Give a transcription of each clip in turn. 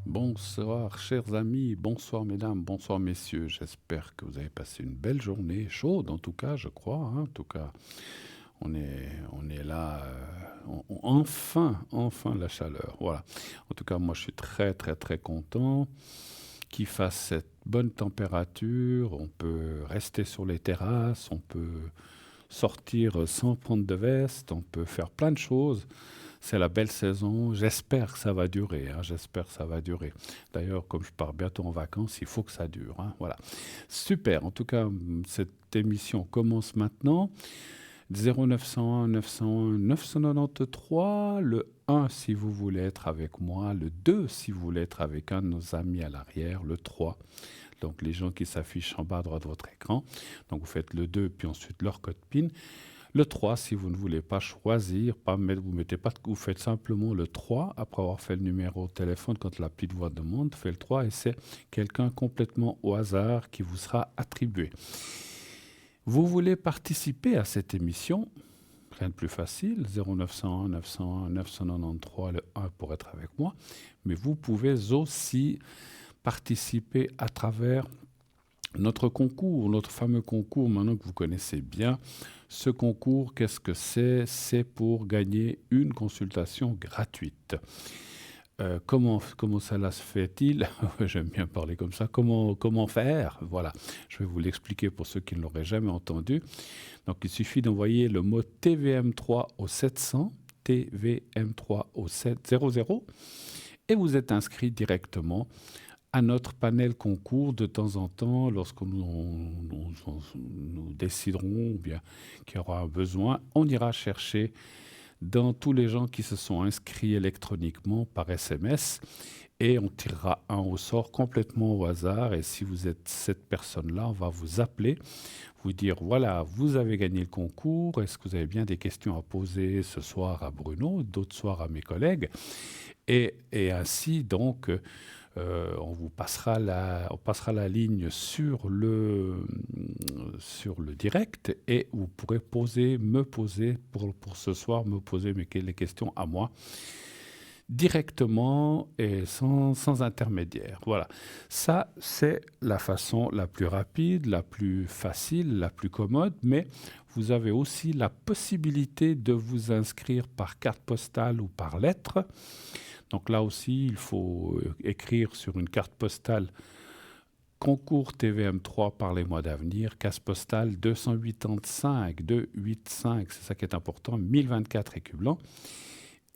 Bonsoir, chers amis, bonsoir, mesdames, bonsoir, messieurs. J'espère que vous avez passé une belle journée, chaude en tout cas, je crois, hein. En tout cas, on est là, enfin la chaleur. Voilà. En tout cas, moi, je suis très, très, très content qu'il fasse cette bonne température. On peut rester sur les terrasses, on peut sortir sans prendre de veste, on peut faire plein de choses. C'est la belle saison. J'espère que ça va durer, hein. J'espère que ça va durer. D'ailleurs, comme je pars bientôt en vacances, il faut que ça dure, hein. Voilà. Super. En tout cas, cette émission commence maintenant. 0901 901 993. Le 1 si vous voulez être avec moi. Le 2 si vous voulez être avec un de nos amis à l'arrière. Le 3. Donc les gens qui s'affichent en bas à droite de votre écran. Donc vous faites le 2 puis ensuite leur code PIN. Le 3, si vous ne voulez pas choisir, vous mettez pas, vous faites simplement le 3 après avoir fait le numéro de téléphone quand la petite voix demande, faites le 3 et c'est quelqu'un complètement au hasard qui vous sera attribué. Vous voulez participer à cette émission? Rien de plus facile, 0901 901 993, le 1 pour être avec moi, mais vous pouvez aussi participer à travers notre concours, notre fameux concours maintenant que vous connaissez bien. Ce concours, qu'est-ce que c'est? C'est pour gagner une consultation gratuite. Comment cela se fait-il? J'aime bien parler comme ça. Comment faire? Voilà, je vais vous l'expliquer pour ceux qui ne l'auraient jamais entendu. Donc, il suffit d'envoyer le mot TVM3 au 700, TVM3 au 700, et vous êtes inscrit directement à notre panel concours de temps en temps, lorsque nous déciderons bien qu'il y aura un besoin, on ira chercher dans tous les gens qui se sont inscrits électroniquement par SMS et on tirera un au sort complètement au hasard. Et si vous êtes cette personne-là, on va vous appeler, vous dire voilà, vous avez gagné le concours, est-ce que vous avez bien des questions à poser ce soir à Bruno, d'autres soirs à mes collègues, et ainsi donc on passera la ligne sur le direct et vous pourrez me poser pour ce soir, me poser les questions à moi directement et sans intermédiaire. Voilà. Ça, c'est la façon la plus rapide, la plus facile, la plus commode, mais vous avez aussi la possibilité de vous inscrire par carte postale ou par lettre. Donc là aussi, il faut écrire sur une carte postale concours TVM3 par les mois d'avenir, case postale 285, 285, c'est ça qui est important, 1024 écus blancs.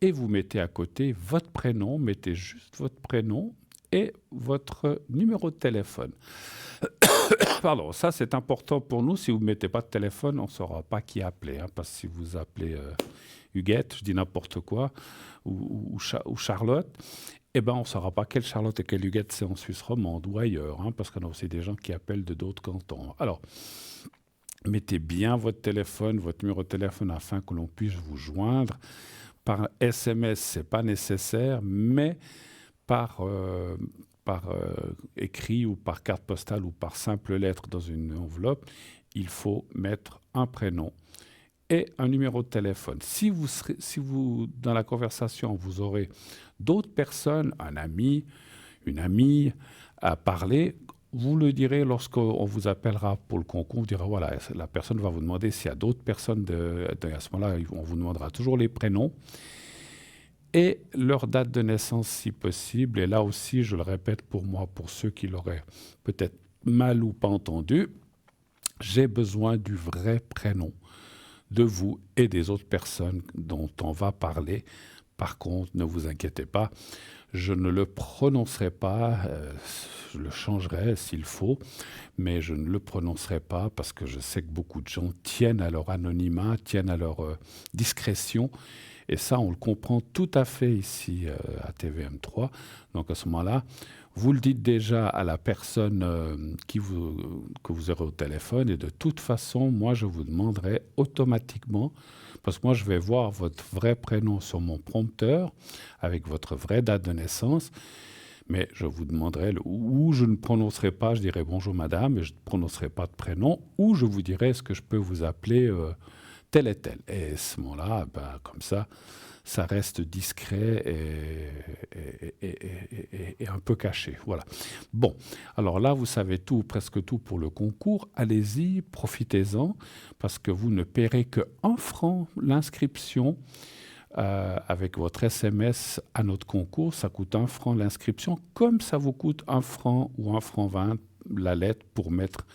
Et vous mettez à côté votre prénom, mettez juste votre prénom et votre numéro de téléphone. Pardon, ça c'est important pour nous. Si vous ne mettez pas de téléphone, on ne saura pas qui appeler, hein, parce que si vous appelez Huguette, je dis n'importe quoi, ou Charlotte, eh ben, on ne saura pas quelle Charlotte et quelle Huguette c'est en Suisse romande ou ailleurs, hein, parce qu'on a aussi des gens qui appellent de d'autres cantons. Alors, mettez bien votre téléphone, votre numéro de téléphone afin que l'on puisse vous joindre. Par SMS, ce n'est pas nécessaire, mais par écrit ou par carte postale ou par simple lettre dans une enveloppe, il faut mettre un prénom et un numéro de téléphone. Si vous, dans la conversation, vous aurez d'autres personnes, un ami, une amie, à parler, vous le direz lorsqu'on vous appellera pour le concours. On dira, voilà, la personne va vous demander s'il y a d'autres personnes. À ce moment-là, on vous demandera toujours les prénoms et leur date de naissance si possible. Et là aussi, je le répète pour moi, pour ceux qui l'auraient peut-être mal ou pas entendu, j'ai besoin du vrai prénom de vous et des autres personnes dont on va parler. Par contre, ne vous inquiétez pas, je ne le prononcerai pas, je le changerai s'il faut, mais je ne le prononcerai pas parce que je sais que beaucoup de gens tiennent à leur anonymat, tiennent à leur discrétion. Et ça, on le comprend tout à fait ici à TVM3. Donc à ce moment-là, vous le dites déjà à la personne que vous aurez au téléphone. Et de toute façon, moi, je vous demanderai automatiquement, parce que moi, je vais voir votre vrai prénom sur mon prompteur avec votre vraie date de naissance. Mais je vous demanderai, ou je ne prononcerai pas, je dirai bonjour madame, et je ne prononcerai pas de prénom, ou je vous dirai est-ce que je peux vous appeler tel et tel. Et à ce moment-là, ben, comme ça reste discret et un peu caché. Voilà. Bon, alors là, vous savez tout, presque tout pour le concours. Allez-y, profitez-en, parce que vous ne paierez que 1 franc l'inscription avec votre SMS à notre concours. Ça coûte 1 franc l'inscription, comme ça vous coûte 1 franc ou 1 franc 20 la lettre pour mettre.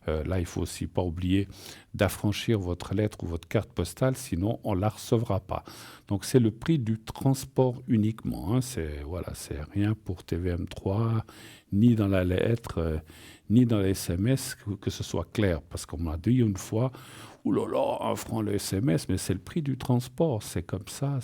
Là, il faut aussi pas oublier d'affranchir votre lettre ou votre carte postale, sinon on la recevra pas. Donc c'est le prix du transport uniquement. Hein. C'est voilà, c'est rien pour TVM3, ni dans la lettre, ni dans les SMS, que ce soit clair, parce qu'on m'a dit une fois. Ouh là là, 1 franc le SMS, mais c'est le prix du transport, c'est comme ça,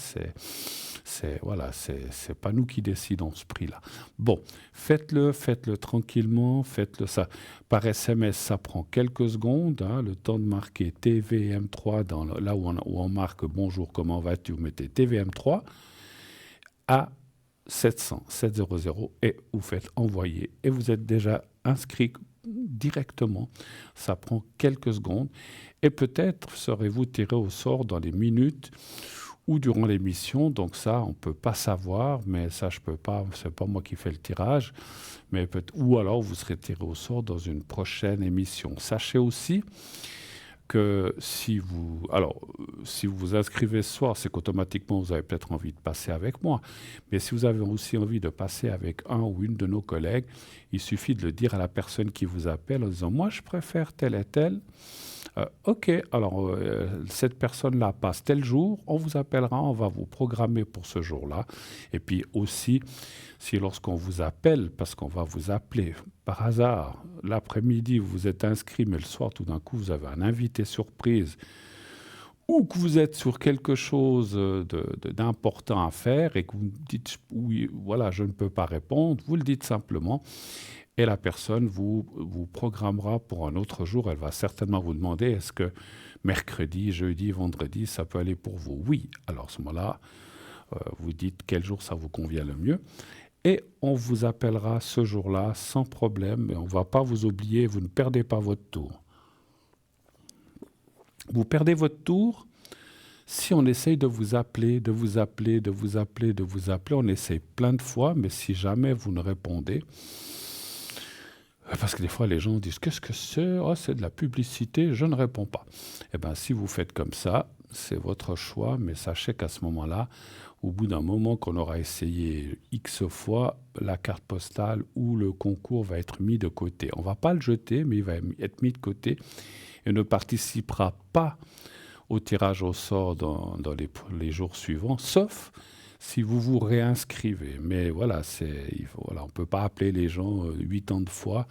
voilà, c'est pas nous qui décidons ce prix-là. Bon, faites-le tranquillement, faites-le ça. Par SMS, ça prend quelques secondes, hein, le temps de marquer TVM3, là où on marque bonjour, comment vas-tu, vous mettez TVM3 à 700 et vous faites envoyer et vous êtes déjà inscrit directement. Ça prend quelques secondes et peut-être serez-vous tiré au sort dans les minutes ou durant l'émission. Donc ça, on ne peut pas savoir, mais ça, je peux pas. C'est pas moi qui fais le tirage, mais ou alors vous serez tiré au sort dans une prochaine émission. Sachez aussi que si vous vous inscrivez ce soir, c'est qu'automatiquement vous avez peut-être envie de passer avec moi. Mais si vous avez aussi envie de passer avec un ou une de nos collègues, il suffit de le dire à la personne qui vous appelle en disant « Moi, je préfère tel et tel ». Ok, alors cette personne-là passe tel jour, on vous appellera, on va vous programmer pour ce jour-là. Et puis aussi, si lorsqu'on vous appelle, parce qu'on va vous appeler par hasard, l'après-midi vous êtes inscrit, mais le soir tout d'un coup vous avez un invité surprise, ou que vous êtes sur quelque chose d'important à faire et que vous dites oui, voilà, je ne peux pas répondre, vous le dites simplement. Et la personne vous programmera pour un autre jour. Elle va certainement vous demander est-ce que mercredi, jeudi, vendredi, ça peut aller pour vous. Oui. Alors à ce moment-là, vous dites quel jour ça vous convient le mieux. Et on vous appellera ce jour-là sans problème. Et on ne va pas vous oublier. Vous ne perdez pas votre tour. Vous perdez votre tour si on essaye de vous appeler. On essaye plein de fois, mais si jamais vous ne répondez, parce que des fois, les gens disent « Qu'est-ce que c'est ? Oh, c'est de la publicité, je ne réponds pas. » Eh bien, si vous faites comme ça, c'est votre choix, mais sachez qu'à ce moment-là, au bout d'un moment qu'on aura essayé X fois, la carte postale ou le concours va être mis de côté. On ne va pas le jeter, mais il va être mis de côté et ne participera pas au tirage au sort dans les jours suivants, sauf si vous vous réinscrivez. Mais voilà, on ne peut pas appeler les gens 8 ans de fois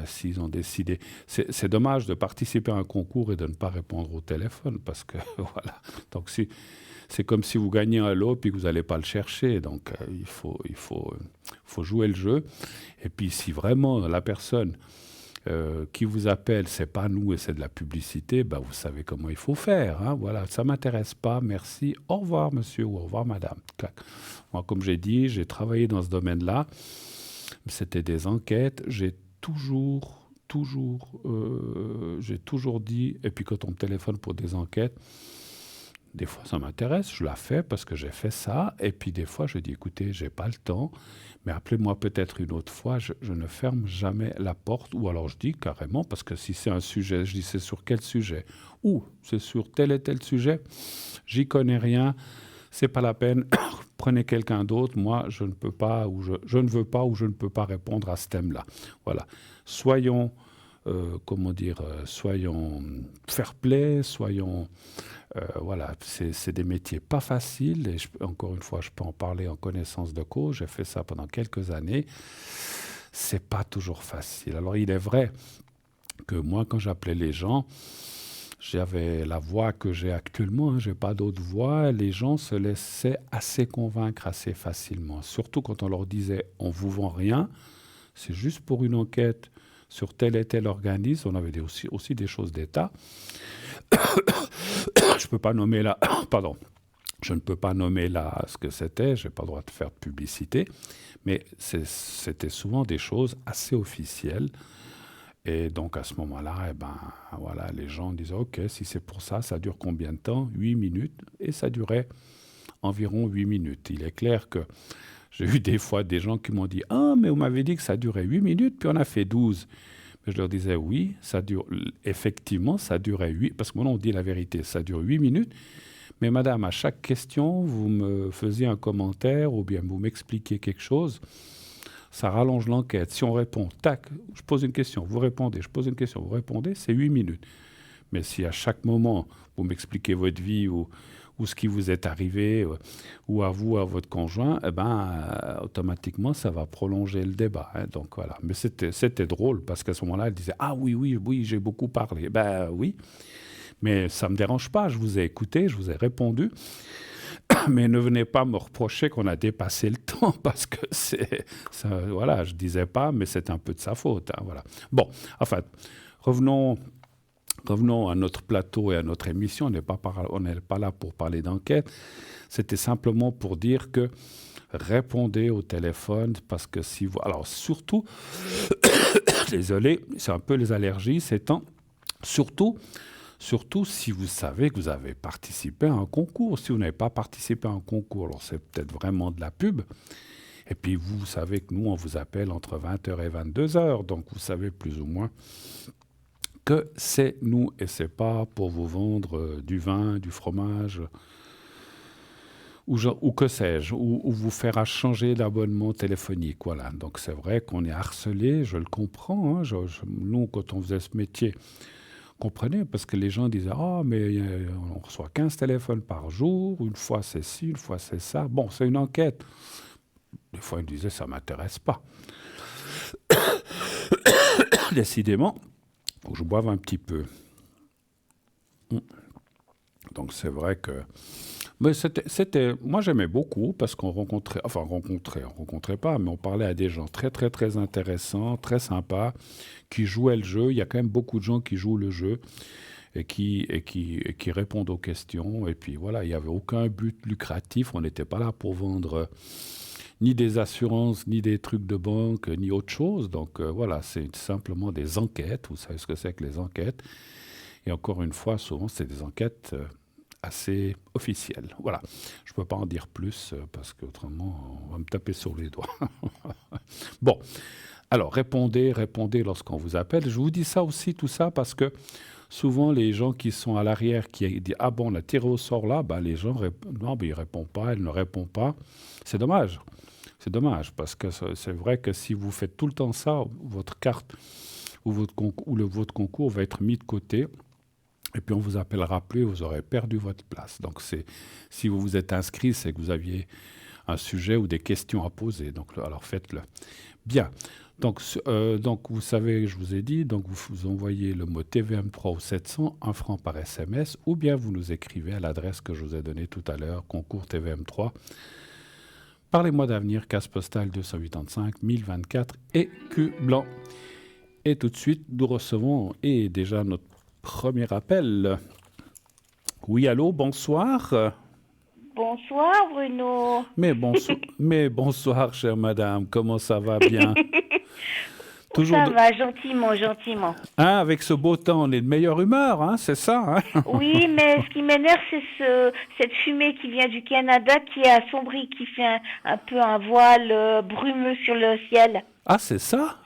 s'ils ont décidé. C'est dommage de participer à un concours et de ne pas répondre au téléphone, parce que voilà. Donc c'est comme si vous gagnez un lot puis que vous n'allez pas le chercher. Donc il faut jouer le jeu. Et puis si vraiment la personne qui vous appelle, c'est pas nous et c'est de la publicité, ben vous savez comment il faut faire. Hein, voilà, ça m'intéresse pas, merci, au revoir monsieur ou au revoir madame. Clac. Moi, comme j'ai dit, j'ai travaillé dans ce domaine-là. C'était des enquêtes. J'ai toujours dit, et puis quand on me téléphone pour des enquêtes, des fois ça m'intéresse, je la fais parce que j'ai fait ça, et puis des fois je dis écoutez, j'ai pas le temps, mais appelez-moi peut-être une autre fois, je ne ferme jamais la porte, ou alors je dis carrément, parce que si c'est un sujet, je dis c'est sur quel sujet, ou c'est sur tel et tel sujet, j'y connais rien, c'est pas la peine, prenez quelqu'un d'autre, moi je ne peux pas, ou je ne veux pas, ou je ne peux pas répondre à ce thème-là. Voilà, soyons soyons fair-play, soyons... voilà, c'est des métiers pas faciles, et encore une fois, je peux en parler en connaissance de cause, j'ai fait ça pendant quelques années, c'est pas toujours facile. Alors il est vrai que moi, quand j'appelais les gens, j'avais la voix que j'ai actuellement, hein, j'ai pas d'autre voix, les gens se laissaient assez convaincre assez facilement, surtout quand on leur disait « on vous vend rien », c'est juste pour une enquête sur tel et tel organisme, on avait aussi des choses d'État. Je peux pas nommer là, pardon, je ne peux pas nommer là ce que c'était, je n'ai pas le droit de faire de publicité, mais c'était souvent des choses assez officielles. Et donc à ce moment-là, eh ben, voilà, les gens disaient, OK, si c'est pour ça, ça dure combien de temps? 8 minutes. Et ça durait environ 8 minutes. Il est clair que j'ai eu des fois des gens qui m'ont dit, ah, mais vous m'avez dit que ça durait 8 minutes, puis on a fait 12. Mais je leur disais, oui, ça dure, effectivement, ça durait 8, parce que maintenant on dit la vérité, ça dure 8 minutes. Mais madame, à chaque question, vous me faisiez un commentaire ou bien vous m'expliquiez quelque chose, ça rallonge l'enquête. Si on répond, tac, je pose une question, vous répondez, je pose une question, vous répondez, c'est 8 minutes. Mais si à chaque moment, vous m'expliquez votre vie ou ce qui vous est arrivé, ou à vous, à votre conjoint, eh ben, automatiquement, ça va prolonger le débat. Hein. Donc voilà. Mais c'était drôle parce qu'à ce moment-là, elle disait, ah oui, oui, oui, j'ai beaucoup parlé. Ben oui, mais ça ne me dérange pas. Je vous ai écouté, je vous ai répondu. Mais ne venez pas me reprocher qu'on a dépassé le temps parce que voilà, je disais pas, mais c'est un peu de sa faute. Hein, voilà. Bon, enfin, revenons à notre plateau et à notre émission. On n'est pas là pour parler d'enquête. C'était simplement pour dire que répondez au téléphone parce que si vous... Alors surtout, désolé, c'est un peu les allergies ces temps. Surtout si vous savez que vous avez participé à un concours. Si vous n'avez pas participé à un concours, alors c'est peut-être vraiment de la pub. Et puis vous savez que nous, on vous appelle entre 20h et 22h. Donc vous savez plus ou moins que c'est nous et c'est pas pour vous vendre du vin, du fromage ou que sais-je, ou vous faire changer d'abonnement téléphonique. Voilà. Donc c'est vrai qu'on est harcelé, je le comprends. Hein. Nous, quand on faisait ce métier, comprenez, parce que les gens disaient « Ah, mais on reçoit 15 téléphones par jour, une fois c'est ci, une fois c'est ça. » Bon, c'est une enquête. Des fois, ils me disaient « Ça ne m'intéresse pas. » Décidément, il faut que je boive un petit peu. Donc c'est vrai que... Mais moi j'aimais beaucoup parce qu'on on rencontrait pas, mais on parlait à des gens très très très intéressants, très sympas, qui jouaient le jeu. Il y a quand même beaucoup de gens qui jouent le jeu et qui répondent aux questions. Et puis voilà, il n'y avait aucun but lucratif. On n'était pas là pour vendre ni des assurances, ni des trucs de banque, ni autre chose. Donc voilà, c'est simplement des enquêtes. Vous savez ce que c'est que les enquêtes. Et encore une fois, souvent c'est des enquêtes... assez officiel. Voilà. Je ne peux pas en dire plus parce qu'autrement, on va me taper sur les doigts. Bon. Alors, répondez lorsqu'on vous appelle. Je vous dis ça aussi, tout ça, parce que souvent, les gens qui sont à l'arrière, qui disent « Ah bon, on a tiré au sort là », ben, les gens non, ben, ils ne répondent pas, elle ne répond pas. C'est dommage. C'est dommage, parce que c'est vrai que si vous faites tout le temps ça, votre carte ou votre concours va être mis de côté. Et puis on vous appellera plus, vous aurez perdu votre place. Donc si vous vous êtes inscrit, c'est que vous aviez un sujet ou des questions à poser. Donc alors faites-le. Bien. Donc vous savez, je vous ai dit, donc vous envoyez le mot TVM3 au 700, 1 franc par SMS, ou bien vous nous écrivez à l'adresse que je vous ai donnée tout à l'heure, concours TVM3. Parlez-moi d'avenir, case postale 285 1024 et Q blanc. Et tout de suite, nous recevons déjà notre premier appel. Oui, allô, bonsoir. Bonsoir Bruno. Mais bonsoir, chère madame. Comment ça va bien? Toujours ça va, gentiment, gentiment. Hein, avec ce beau temps, on est de meilleure humeur, hein, c'est ça, hein? Oui, mais ce qui m'énerve, c'est cette fumée qui vient du Canada, qui est assombrie, qui fait un peu un voile brumeux sur le ciel. Ah, c'est ça?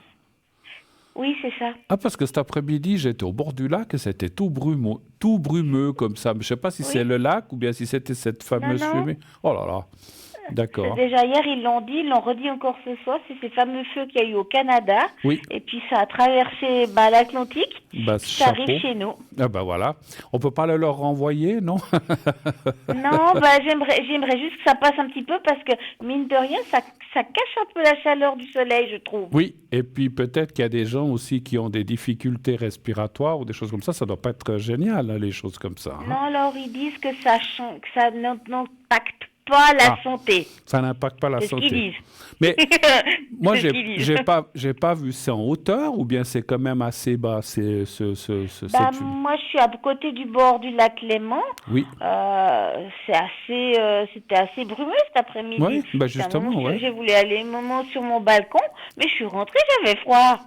Oui, c'est ça. Ah, parce que cet après-midi, j'étais au bord du lac et c'était tout brumeux comme ça. Je ne sais pas si c'est le lac ou bien si c'était cette fameuse fumée. Oh là là, d'accord. Déjà hier, ils l'ont dit, ils l'ont redit encore ce soir, c'est ces fameux feux qu'il y a eu au Canada. Oui. Et puis ça a traversé l'Atlantique, ça arrive chez nous. Ah ben voilà. On ne peut pas le leur renvoyer, non? Non, j'aimerais juste que ça passe un petit peu parce que, mine de rien, ça cache un peu la chaleur du soleil, je trouve. Oui, et puis peut-être qu'il y a des gens aussi qui ont des difficultés respiratoires ou des choses comme ça. Ça ne doit pas être génial, hein, les choses comme ça. Hein. Non, alors ils disent que ça n'impacte pas la santé. Ça n'impacte pas la santé. C'est ce qu'ils disent. Mais moi, j'ai pas vu ça en hauteur ou bien c'est quand même assez bas. Moi, je suis à côté du bord du lac Léman. Oui. C'était assez brumeux cet après-midi. Oui, justement, j'ai voulu aller un moment sur mon balcon, mais je suis rentrée, j'avais froid.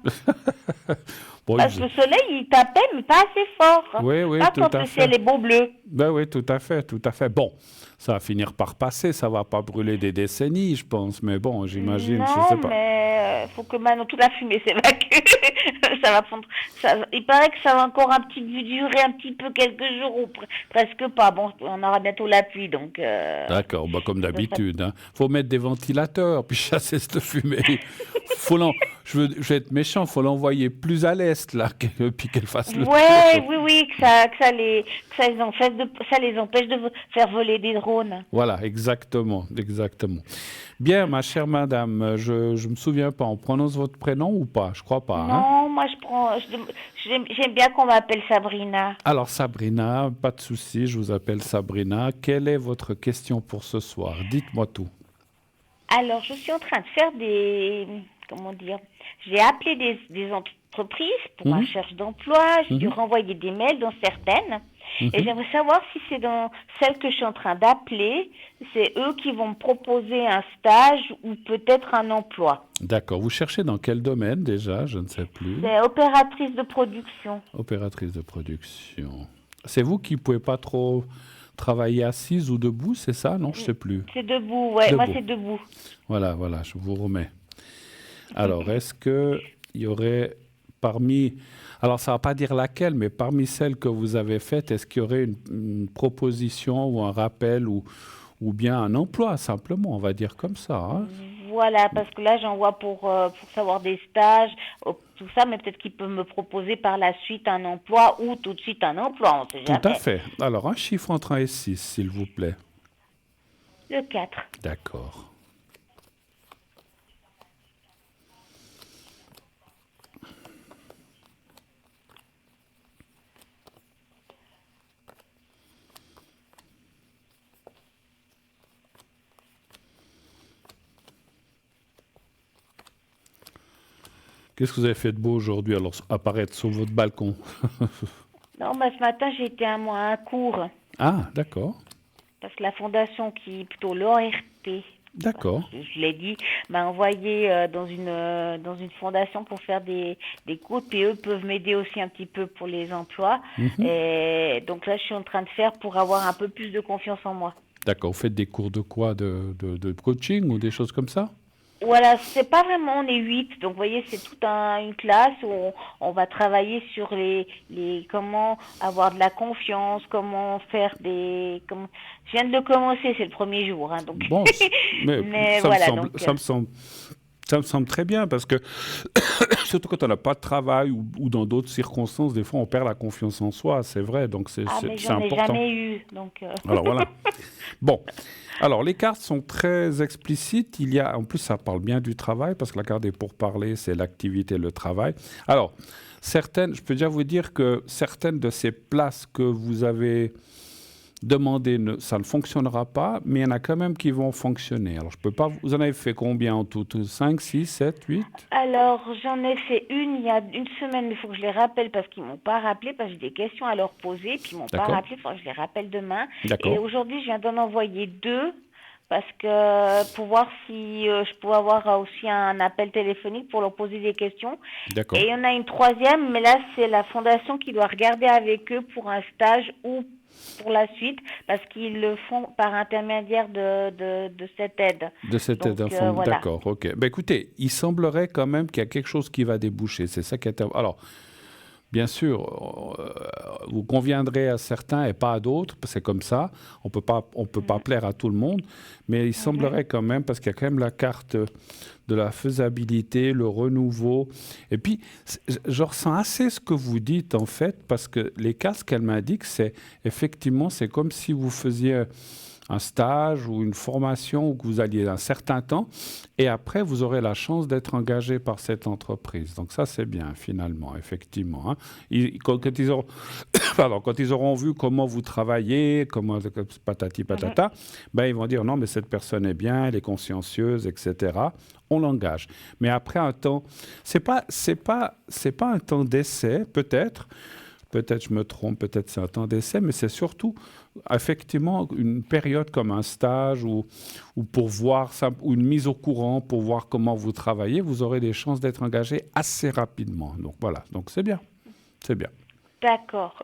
Bon, Parce que le soleil, il tapait, mais pas assez fort. oui, oui, Pas tout quand à le fait. ciel est beau bleu. Ben oui, tout à fait, tout à fait. Bon, ça va finir par passer, ça va pas brûler des décennies, je pense, mais bon, j'imagine, je sais Non, pas. mais faut que maintenant toute la fumée s'évacue. Ça va prendre. Il paraît que ça va encore durer un petit peu quelques jours ou presque pas. Bon, on aura bientôt la pluie, donc. D'accord, bah comme Ça devrait- d'habitude, hein. Faut mettre des ventilateurs, puis chasser cette fumée. Je vais être méchant, faut l'envoyer plus à l'est, là, puis qu'elle fasse le Ouais, tour. oui, ça les empêche de faire voler des drones. Voilà, exactement, exactement. Bien, ma chère madame, je me souviens pas, on prononce votre prénom ou pas? Je crois pas, hein? Non, moi j'aime bien qu'on m'appelle Sabrina. Alors Sabrina, pas de souci, je vous appelle Sabrina. Quelle est votre question pour ce soir? Dites-moi tout. Alors, je suis en train de faire comment dire, j'ai appelé des entreprises pour ma Mhm, recherche d'emploi, j'ai dû mhm, renvoyer des mails dans certaines, et mhm. j'aimerais savoir si c'est dans celles que je suis en train d'appeler, c'est eux qui vont me proposer un stage ou peut-être un emploi. D'accord, vous cherchez dans quel domaine déjà? Je ne sais plus. C'est opératrice de production. Opératrice de production. C'est vous qui pouvez pas trop travailler assise ou debout, c'est ça? Non, je sais plus. C'est debout, ouais, moi Debout. c'est debout. Voilà, voilà, je vous remets. Alors, est-ce que il y aurait parmi, alors ça ne va pas dire laquelle, mais parmi celles que vous avez faites, est-ce qu'il y aurait une proposition ou un rappel ou bien un emploi, simplement, on va dire comme ça, hein? Voilà, parce que là, j'envoie pour savoir des stages, tout ça, mais peut-être qu'il peut me proposer par la suite un emploi ou tout de suite un emploi, on ne sait Tout à jamais. fait. Alors, un chiffre entre 1 et 6, s'il vous plaît. Le 4. D'accord. Qu'est-ce que vous avez fait de beau aujourd'hui, alors, apparaître sur votre balcon? Non, bah, ce matin, j'ai été à un cours, Ah, d'accord. parce que la fondation plutôt l'ORP, D'accord. je l'ai dit, m'a envoyé dans une fondation pour faire des cours, puis eux peuvent m'aider aussi un petit peu pour les emplois. Mhm. Et donc là, je suis en train de faire pour avoir un peu plus de confiance en moi. D'accord. Vous faites des cours de quoi? De coaching ou des choses comme ça? Voilà, c'est pas vraiment, on est 8, donc vous voyez, c'est toute une classe où on va travailler sur comment avoir de la confiance, comment faire je viens de le commencer, c'est le premier jour, hein, donc, Bon, mais mais voilà, donc, ça me semble très bien parce que surtout quand on n'a pas de travail ou dans d'autres circonstances, des fois on perd la confiance en soi, c'est vrai, donc mais c'est j'en ai important. jamais eu, donc, Alors voilà. Bon, alors les cartes sont très explicites. Il y a, en plus, ça parle bien du travail parce que la carte des pourparlers, c'est l'activité, le travail. Alors, je peux déjà vous dire que certaines de ces places que vous avez demandées, ça ne fonctionnera pas, mais il y en a quand même qui vont fonctionner. Alors, je peux pas. Vous en avez fait combien en tout? 5, 6, 7, 8? Alors, j'en ai fait une il y a une semaine, mais il faut que je les rappelle parce qu'ils m'ont pas rappelé, parce que j'ai des questions à leur poser, puis ils m'ont pas D'accord. rappelé, il faut que je les rappelle demain. Et D'accord. aujourd'hui, je viens d'en envoyer 2, parce que pour voir si je pouvais avoir aussi un appel téléphonique pour leur poser des questions. D'accord. Et il y en a une troisième, mais là, c'est la fondation qui doit regarder avec eux pour un stage ou pour la suite, parce qu'ils le font par intermédiaire de cette aide. De cette aide Donc, informelle. voilà. D'accord, ok. Ben écoutez, il semblerait quand même qu'il y a quelque chose qui va déboucher. C'est ça qui est. Alors, bien sûr, vous conviendrez à certains et pas à d'autres, parce que c'est comme ça. On peut pas plaire à tout le monde, mais il semblerait quand même, parce qu'il y a quand même la carte de la faisabilité, le renouveau. Et puis, je ressens assez ce que vous dites, en fait, parce que les cartes, ce qu'elles m'indiquent, c'est effectivement, c'est comme si vous faisiez un stage ou une formation où vous alliez un certain temps et après, vous aurez la chance d'être engagé par cette entreprise. Donc ça, c'est bien, finalement, effectivement, hein. Quand ils auront, pardon, quand ils auront vu comment vous travaillez, comment patati patata, ben, ils vont dire non, mais cette personne est bien, elle est consciencieuse, etc. On l'engage. Mais après un temps, c'est pas un temps d'essai, peut-être je me trompe, peut-être c'est un temps d'essai, mais c'est surtout effectivement, une période comme un stage ou pour voir ça, ou une mise au courant pour voir comment vous travaillez, vous aurez des chances d'être engagé assez rapidement. Donc voilà, donc c'est bien, c'est bien. D'accord,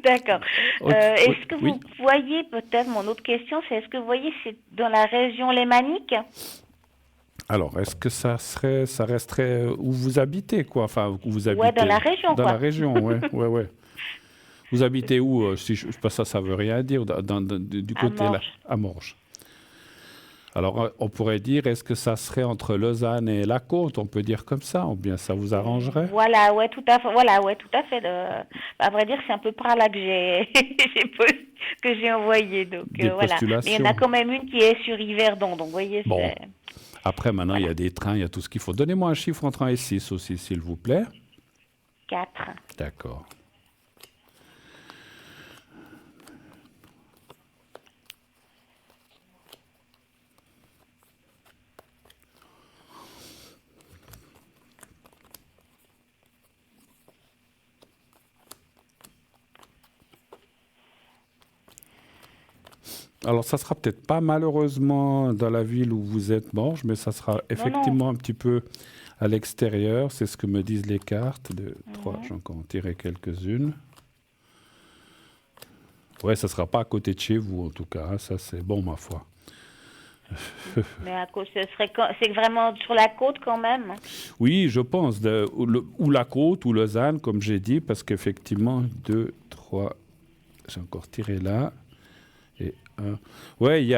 d'accord. Oui, Est-ce que oui. vous voyez, peut-être, mon autre question, c'est est-ce que vous voyez, c'est dans la région lémanique? Alors, est-ce que ça resterait où vous habitez, quoi? Enfin, où vous Ouais, dans habitez la région, dans la quoi. région, ouais, ouais, ouais. Vous habitez où? Si ça veut rien dire, du À côté là, Morges. à Morges. Alors, on pourrait dire, est-ce que ça serait entre Lausanne et la côte? On peut dire comme ça, ou bien ça vous arrangerait? Voilà, ouais, tout à fait. Voilà, ouais, tout à fait. À vrai dire, c'est un peu par là que que j'ai envoyé. Donc Des voilà. Mais il y en a postulations. quand même une qui est sur Yverdon. Donc vous voyez, Bon, c'est après, maintenant, il y voilà. a des trains, il y a tout ce qu'il faut. Donnez-moi un chiffre entre 1 et 6 aussi, s'il vous plaît. 4. D'accord. Alors, ça sera peut-être pas malheureusement dans la ville où vous êtes Morges, mais ça sera Non, non. effectivement un petit peu à l'extérieur. C'est ce que me disent les cartes. De 3, Mhm. j'en ai encore tiré quelques-unes. Ouais, ça sera pas à côté de chez vous, en tout cas, hein. Ça, c'est bon, ma foi. Mais à cause, c'est vraiment sur la côte quand même. Oui, je pense, ou la côte, ou Lausanne, comme j'ai dit, parce qu'effectivement, 2, 3, j'ai encore tiré là. Et ouais, il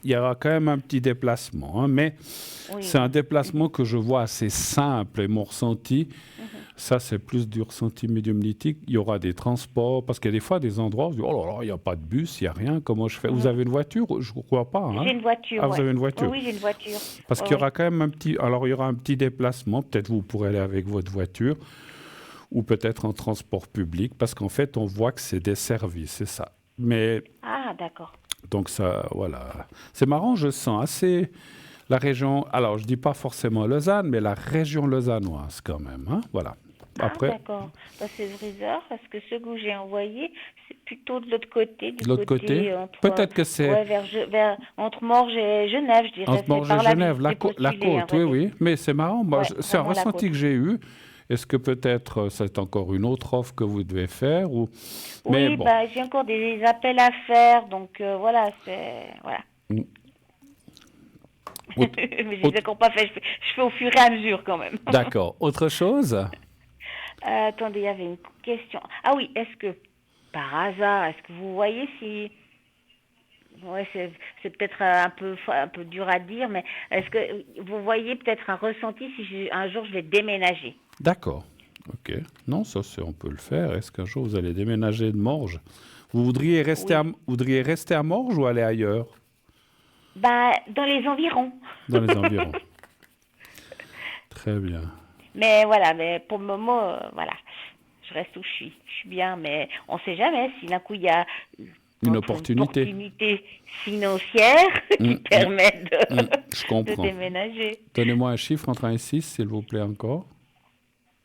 y aura quand même un petit déplacement, hein, mais Oui, c'est un oui. déplacement que je vois assez simple et mon ressenti, Mhm. ça c'est plus du ressenti médiumnitique. Il y aura des transports, parce qu'il y a des fois des endroits où je dis, oh là là, il n'y a pas de bus, il n'y a rien, comment je fais? Vous Mhm. avez une voiture? Je ne crois pas, J'ai hein? une voiture, Ah, vous ouais. avez une Oui, voiture? oui, j'ai une voiture. Parce Ouais, qu'il y ouais. aura quand même alors il y aura un petit déplacement, peut-être vous pourrez aller avec votre voiture, ou peut-être en transport public, parce qu'en fait on voit que c'est desservi, c'est ça. Mais Ah, d'accord. donc ça, voilà. C'est marrant, je sens assez la région, alors je dis pas forcément Lausanne, mais la région lausannoise quand même, hein, voilà. Ah, Après, d'accord. Bah, c'est bizarre parce que ce que j'ai envoyé, c'est plutôt de l'autre côté, du de l'autre côté, côté entre, peut-être que c'est ouais, entre Morges et Genève, je dirais. entre C'est Morges et par là que Genève, j'ai la postulé, à côte, vrai oui, dire. oui, mais c'est marrant, moi, Ouais, c'est un vraiment la ressenti côte. que j'ai eu. Est-ce que peut-être c'est encore une autre offre que vous devez faire ou... Mais Oui, bon, bah, j'ai encore des appels à faire, donc voilà, c'est voilà. Mm. Autre- Mais je les ai autre- encore pas fait. Je fais au fur et à mesure quand même. D'accord. Autre chose? Attendez, il y avait une question. Ah oui, est-ce que par hasard, est-ce que vous voyez si ouais, c'est peut-être un peu dur à dire, mais est-ce que vous voyez peut-être un ressenti si un jour je vais déménager? D'accord. Ok. Non, ça, on peut le faire. Est-ce qu'un jour vous allez déménager de Morges? Oui. Vous voudriez rester à Morges ou aller ailleurs? Bah, dans les environs. Dans les environs. Très bien. Mais voilà, mais pour le moment, voilà, je reste où je suis. Je suis bien, mais on ne sait jamais si d'un coup il y a Une une opportunité. opportunité financière qui Hum, hum, permet je de comprends. déménager. Donnez-moi un chiffre entre 1 et 6, s'il vous plaît, encore.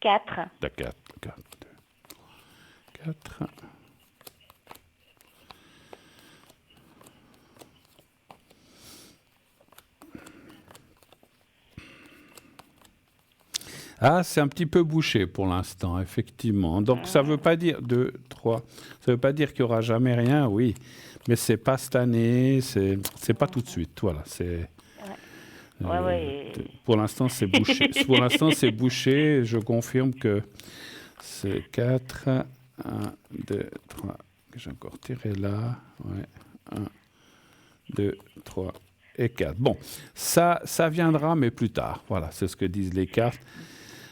4. D'accord. 4. Ah, c'est un petit peu bouché pour l'instant, effectivement. Donc, ça ne veut pas dire 2, 3. Ça veut pas dire qu'il n'y aura jamais rien, oui. Mais c'est pas cette année, c'est pas tout de suite. Voilà, c'est Ouais, ouais. pour l'instant c'est bouché. Pour l'instant c'est bouché. Je confirme que c'est 4, 1, 2, 3. J'ai encore tiré là. Ouais. 1, 2, 3 et 4. Bon, ça viendra, mais plus tard. Voilà, c'est ce que disent les cartes.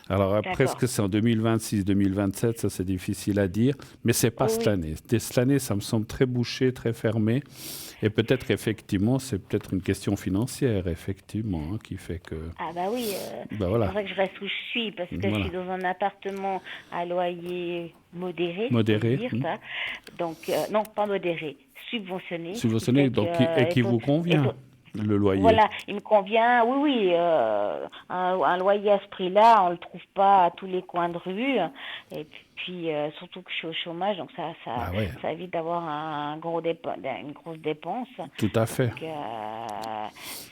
Alors après, est-ce D'accord. que c'est en 2026, 2027, ça c'est difficile à dire, mais c'est pas Oui, cette oui. année. Cette année, ça me semble très bouché, très fermé, et peut-être effectivement, c'est peut-être une question financière, effectivement, hein, qui fait que, Ah bah oui, ben il voilà, faudrait que je reste où je suis parce que je suis voilà, dans un appartement à loyer modéré, si j'ose modéré, dire ça. Donc non, pas modéré, subventionné, ce qui subventionné, fait que donc et qui vous et convient. Le loyer. Voilà, il me convient. Oui, oui, un loyer à ce prix-là, on le trouve pas à tous les coins de rue. Et puis, surtout que je suis au chômage, donc Bah ouais, ça évite d'avoir une grosse dépense. tout à fait. Donc,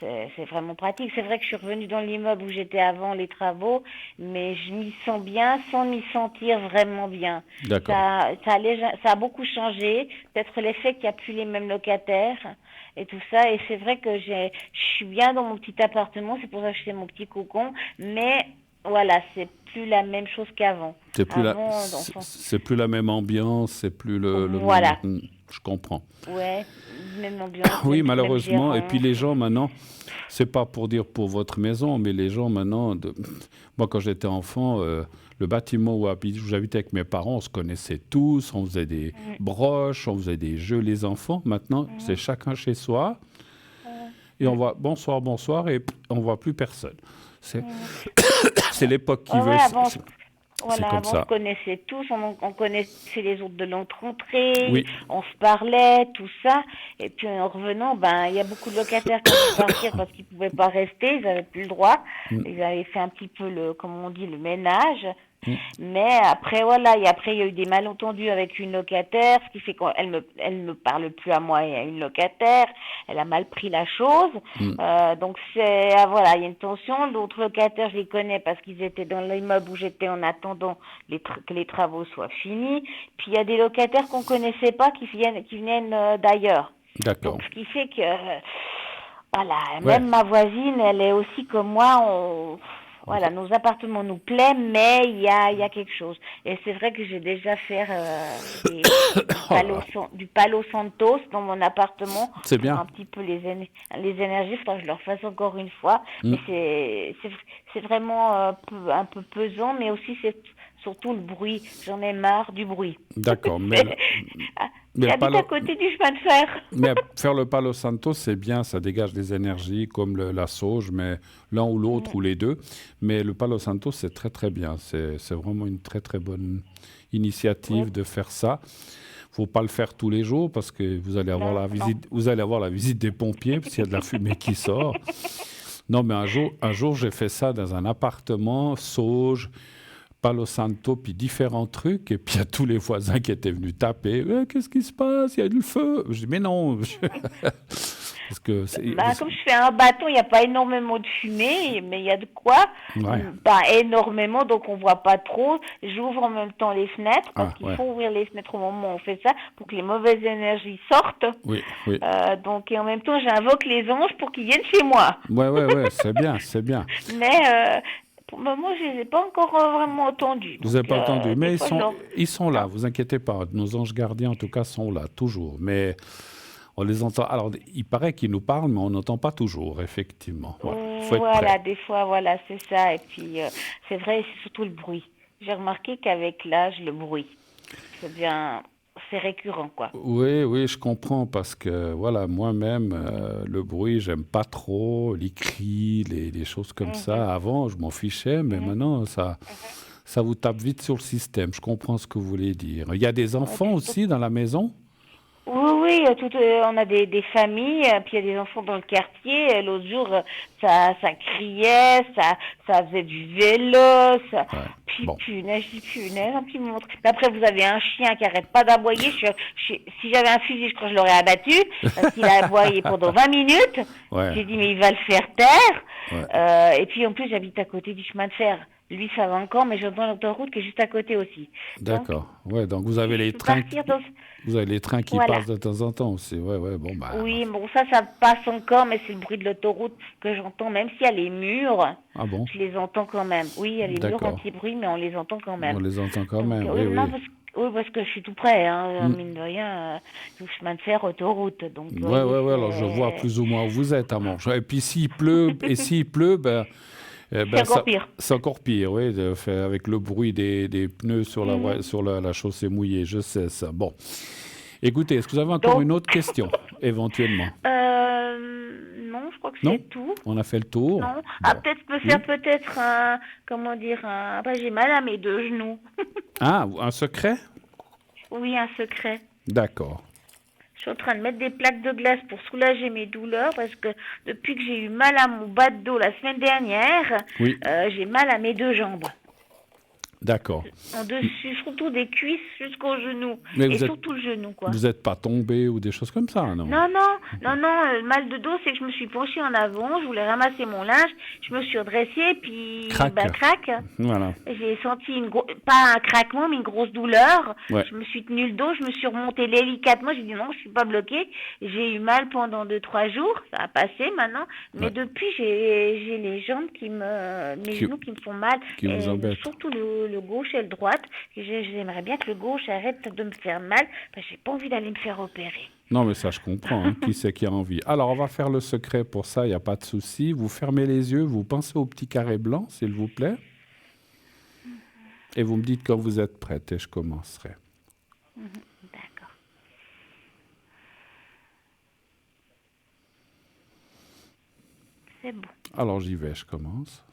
c'est vraiment pratique. C'est vrai que je suis revenue dans l'immeuble où j'étais avant les travaux, mais je m'y sens bien sans m'y sentir vraiment bien. D'accord. Ça a beaucoup changé. Peut-être l'effet qu'il n'y a plus les mêmes locataires et tout ça. Et c'est vrai que je suis bien dans mon petit appartement, c'est pour ça que je fais mon petit cocon, mais voilà, c'est plus la même chose qu'avant. C'est plus la même ambiance, c'est plus le même. Voilà, Je comprends. ouais, même ambiance, Oui, même malheureusement. Et puis gérant. les gens maintenant, c'est pas pour dire pour votre maison, mais les gens maintenant, moi quand j'étais enfant, le bâtiment où j'habitais avec mes parents, on se connaissait tous, on faisait des Mm, broches, on faisait des jeux les enfants. Maintenant, c'est mm, chacun chez soi et on mm, voit bonsoir, bonsoir et on voit plus personne. C'est mm. c'est l'époque qui Ouais, veut, ouais, c'est voilà, comme avant on se ça. connaissait tous, on connaissait les autres de l'autre entrée, Oui, on se parlait, tout ça. Et puis en revenant, ben il y a beaucoup de locataires qui ont dû partir parce qu'ils pouvaient pas rester, ils avaient plus le droit. mm, Ils avaient fait un petit peu comme on dit, le ménage. mm, Mais après voilà, et après il y a eu des malentendus avec une locataire, ce qui fait qu'elle me parle plus à moi et à une locataire. Elle a mal pris la chose. mm. Donc voilà, il y a une tension. D'autres locataires, je les connais parce qu'ils étaient dans l'immeuble où j'étais en attendant que les travaux soient finis. Puis il y a des locataires qu'on connaissait pas qui viennent d'ailleurs. D'accord. Donc ce qui fait que voilà, Ouais. même ma voisine, elle est aussi comme moi. Voilà, nos appartements nous plaisent, mais il y a quelque chose. Et c'est vrai que j'ai déjà fait Oh là là. du Palo Santos dans mon appartement C'est pour bien. un petit peu les énergies. Faudra que je le refasse encore une fois. Mm. Mais c'est vraiment un peu pesant, mais aussi c'est surtout le bruit. J'en ai marre du bruit. D'accord. Ah, Mais le j'habite à palo, côté du chemin de fer. mais faire le Palo Santo, c'est bien, ça dégage des énergies comme la sauge, mais l'un ou l'autre ou les deux. Mais le Palo Santo, c'est très très bien. C'est vraiment une très très bonne Oui, initiative de faire ça. Faut pas le faire tous les jours parce que non, non. vous allez avoir la visite des pompiers parce qu'il y a de la fumée qui sort. Non, mais un jour, j'ai fait ça dans un appartement, sauge, Palo Santo, puis différents trucs. Et puis il y a tous les voisins qui étaient venus taper. Qu'est-ce qui se passe? Il y a du feu. Je dis, mais non. Parce que Bah, comme je fais un bâton, il n'y a pas énormément de fumée, mais il y a de quoi. ouais. Pas énormément, donc on voit pas trop. J'ouvre en même temps les fenêtres, parce Ah, qu'il ouais. faut ouvrir les fenêtres au moment où on fait ça, pour que les mauvaises énergies sortent. Oui, oui. Donc, et en même temps, j'invoque les anges pour qu'ils viennent chez moi. Ouais, ouais, ouais, c'est bien, c'est bien. Mais pour le moment, je les ai pas encore vraiment entendus. Vous Donc, n'avez pas entendu, des mais fois, je leur... ils sont là, Non. vous inquiétez pas. Nos anges gardiens, en tout cas, sont là, toujours. Mais on les entend. Alors, il paraît qu'ils nous parlent, mais on n'entend pas toujours, effectivement. Voilà, faut être prêt. Voilà, des fois, voilà, c'est ça. Et puis, c'est vrai, c'est surtout le bruit. J'ai remarqué qu'avec l'âge, le bruit, c'est récurrent, quoi. Oui, oui, je comprends parce que voilà, moi-même, le bruit, j'aime pas trop, les cris, les choses comme Mhm, ça. Avant, je m'en fichais, mais mhm, maintenant, mhm. ça vous tape vite sur le système. Je comprends ce que vous voulez dire. Il y a des Ouais, puis enfants aussi dans la maison? oui, oui, on a des familles, puis il y a des enfants dans le quartier. L'autre jour, ça criait, ça faisait du vélo, Ouais. puis Bon, punaise, je dis punaise, un petit montre. Après, vous avez un chien qui arrête pas d'aboyer. Si j'avais un fusil, je crois que je l'aurais abattu, parce qu'il a aboyé pendant 20 minutes. ouais, J'ai dit, mais il va le faire taire. ouais. Et puis, en plus, j'habite à côté du chemin de fer. Lui, ça va encore, mais j'entends l'autoroute qui est juste à côté aussi. Donc, D'accord. Ouais, donc vous si avez je peux partir dans... vous avez les trains qui Voilà. passent de temps en temps aussi. Ouais, ouais, bon, bah. Oui, bon, ça passe encore, mais c'est le bruit de l'autoroute que j'entends, même s'il y a les murs, Ah bon? je les entends quand même. Oui, il y a les murs D'accord. anti-bruit, mais on les entend quand On même. les entend quand Donc, même, oui, oui, non, oui. oui, parce que je suis tout près, hein, Hmm. mine de rien, tout chemin de fer, autoroute. Donc, vous Ouais, voyez, ouais, ouais, alors je vois plus ou moins où vous êtes à Morges. Et puis s'il pleut, c'est ben encore pire. c'est encore pire, oui, avec le bruit des pneus sur Mhm. sur la chaussée mouillée, je sais ça. Bon, écoutez, est-ce que vous avez encore Donc, une autre question, éventuellement? non, je crois que Non? c'est tout. On a fait le tour? Non. Ah, Bon, peut-être, je peux faire oui? peut-être comment dire, bah, j'ai mal à mes deux genoux. Ah, un secret? Oui, un secret. D'accord. Je suis en train de mettre des plaques de glace pour soulager mes douleurs parce que depuis que j'ai eu mal à mon bas de dos la semaine dernière, Oui, j'ai mal à mes deux jambes. d'accord. En dessus, surtout des cuisses jusqu'au genou. Mais Et surtout le genou, quoi. vous êtes pas tombé ou des choses comme ça, non? Non, non, non, non, le mal de dos, c'est que je me suis penchée en avant, je voulais ramasser mon linge, je me suis redressée, puis, Crac. bah, crac. Voilà. J'ai senti pas un craquement, mais une grosse douleur. Ouais. Je me suis tenue le dos, je me suis remontée délicatement, j'ai dit non, je suis pas bloquée. J'ai eu mal pendant 2-3 jours, ça a passé maintenant, mais Ouais. depuis, j'ai les jambes mes genoux qui me font mal, qui vous embêtent. surtout le gauche et le droite. J'aimerais bien que le gauche arrête de me faire mal, parce que j'ai pas envie d'aller me faire opérer. Non, mais ça, je comprends. Hein. Qui c'est qui a envie? Alors, on va faire le secret pour ça, il n'y a pas de souci. Vous fermez les yeux, vous pensez au petit carré blanc, s'il vous plaît. Et vous me dites quand vous êtes prête et je commencerai. D'accord. C'est bon. Alors, j'y vais, je commence.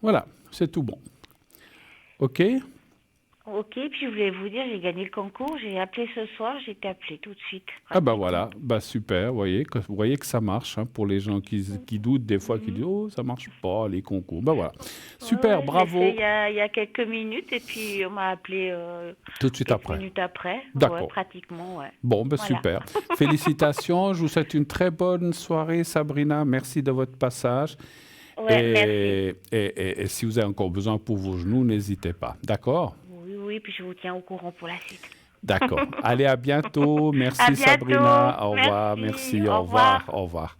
Voilà, c'est tout bon. OK? Ok, puis je voulais vous dire, j'ai gagné le concours, j'ai appelé ce soir, j'ai été appelée tout de suite. Ah bah voilà, bah super, vous voyez que ça marche hein, pour les gens qui doutent des fois, qui disent « Oh, ça marche pas, les concours ». Bah voilà, super, Ouais, bravo. j'ai fait il y a quelques minutes et puis on m'a appelé Tout de suite quelques après. minutes après. D'accord. Ouais, pratiquement, ouais. Bon, ben Voilà. super. Félicitations. Je vous souhaite une très bonne soirée, Sabrina. Merci de votre passage. Ouais, merci. Et si vous avez encore besoin pour vos genoux, n'hésitez pas. D'accord? Oui, oui, puis je vous tiens au courant pour la suite. D'accord. Allez, à bientôt. Merci, À bientôt. Sabrina. Au revoir. Merci. Au Au revoir. revoir. Au revoir.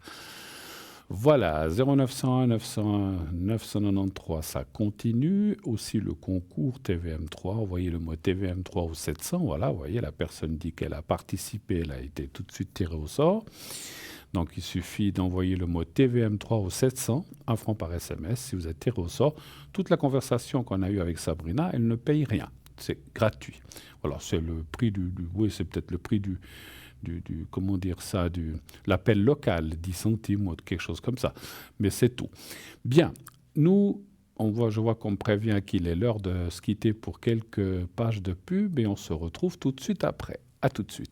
Voilà, 0901 901 993, ça continue. Aussi le concours TVM3, vous voyez le mot TVM3 au 700, voilà, vous voyez, la personne dit qu'elle a participé, elle a été tout de suite tirée au sort. Donc il suffit d'envoyer le mot TVM3 au 700, 1 franc par SMS, si vous êtes tiré au sort. Toute la conversation qu'on a eue avec Sabrina, elle ne paye rien, c'est gratuit. Voilà, c'est le prix oui, c'est peut-être le prix comment dire ça, l'appel local, 10 centimes ou quelque chose comme ça. Mais c'est tout. Bien, je vois qu'on me prévient qu'il est l'heure de se quitter pour quelques pages de pub et on se retrouve tout de suite après. À tout de suite.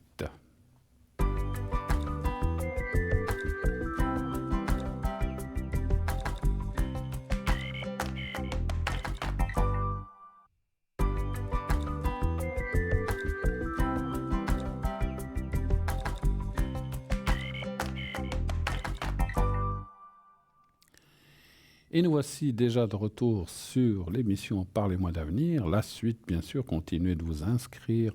Et nous voici déjà de retour sur l'émission Parlez-moi d'avenir. La suite, bien sûr, continuez de vous inscrire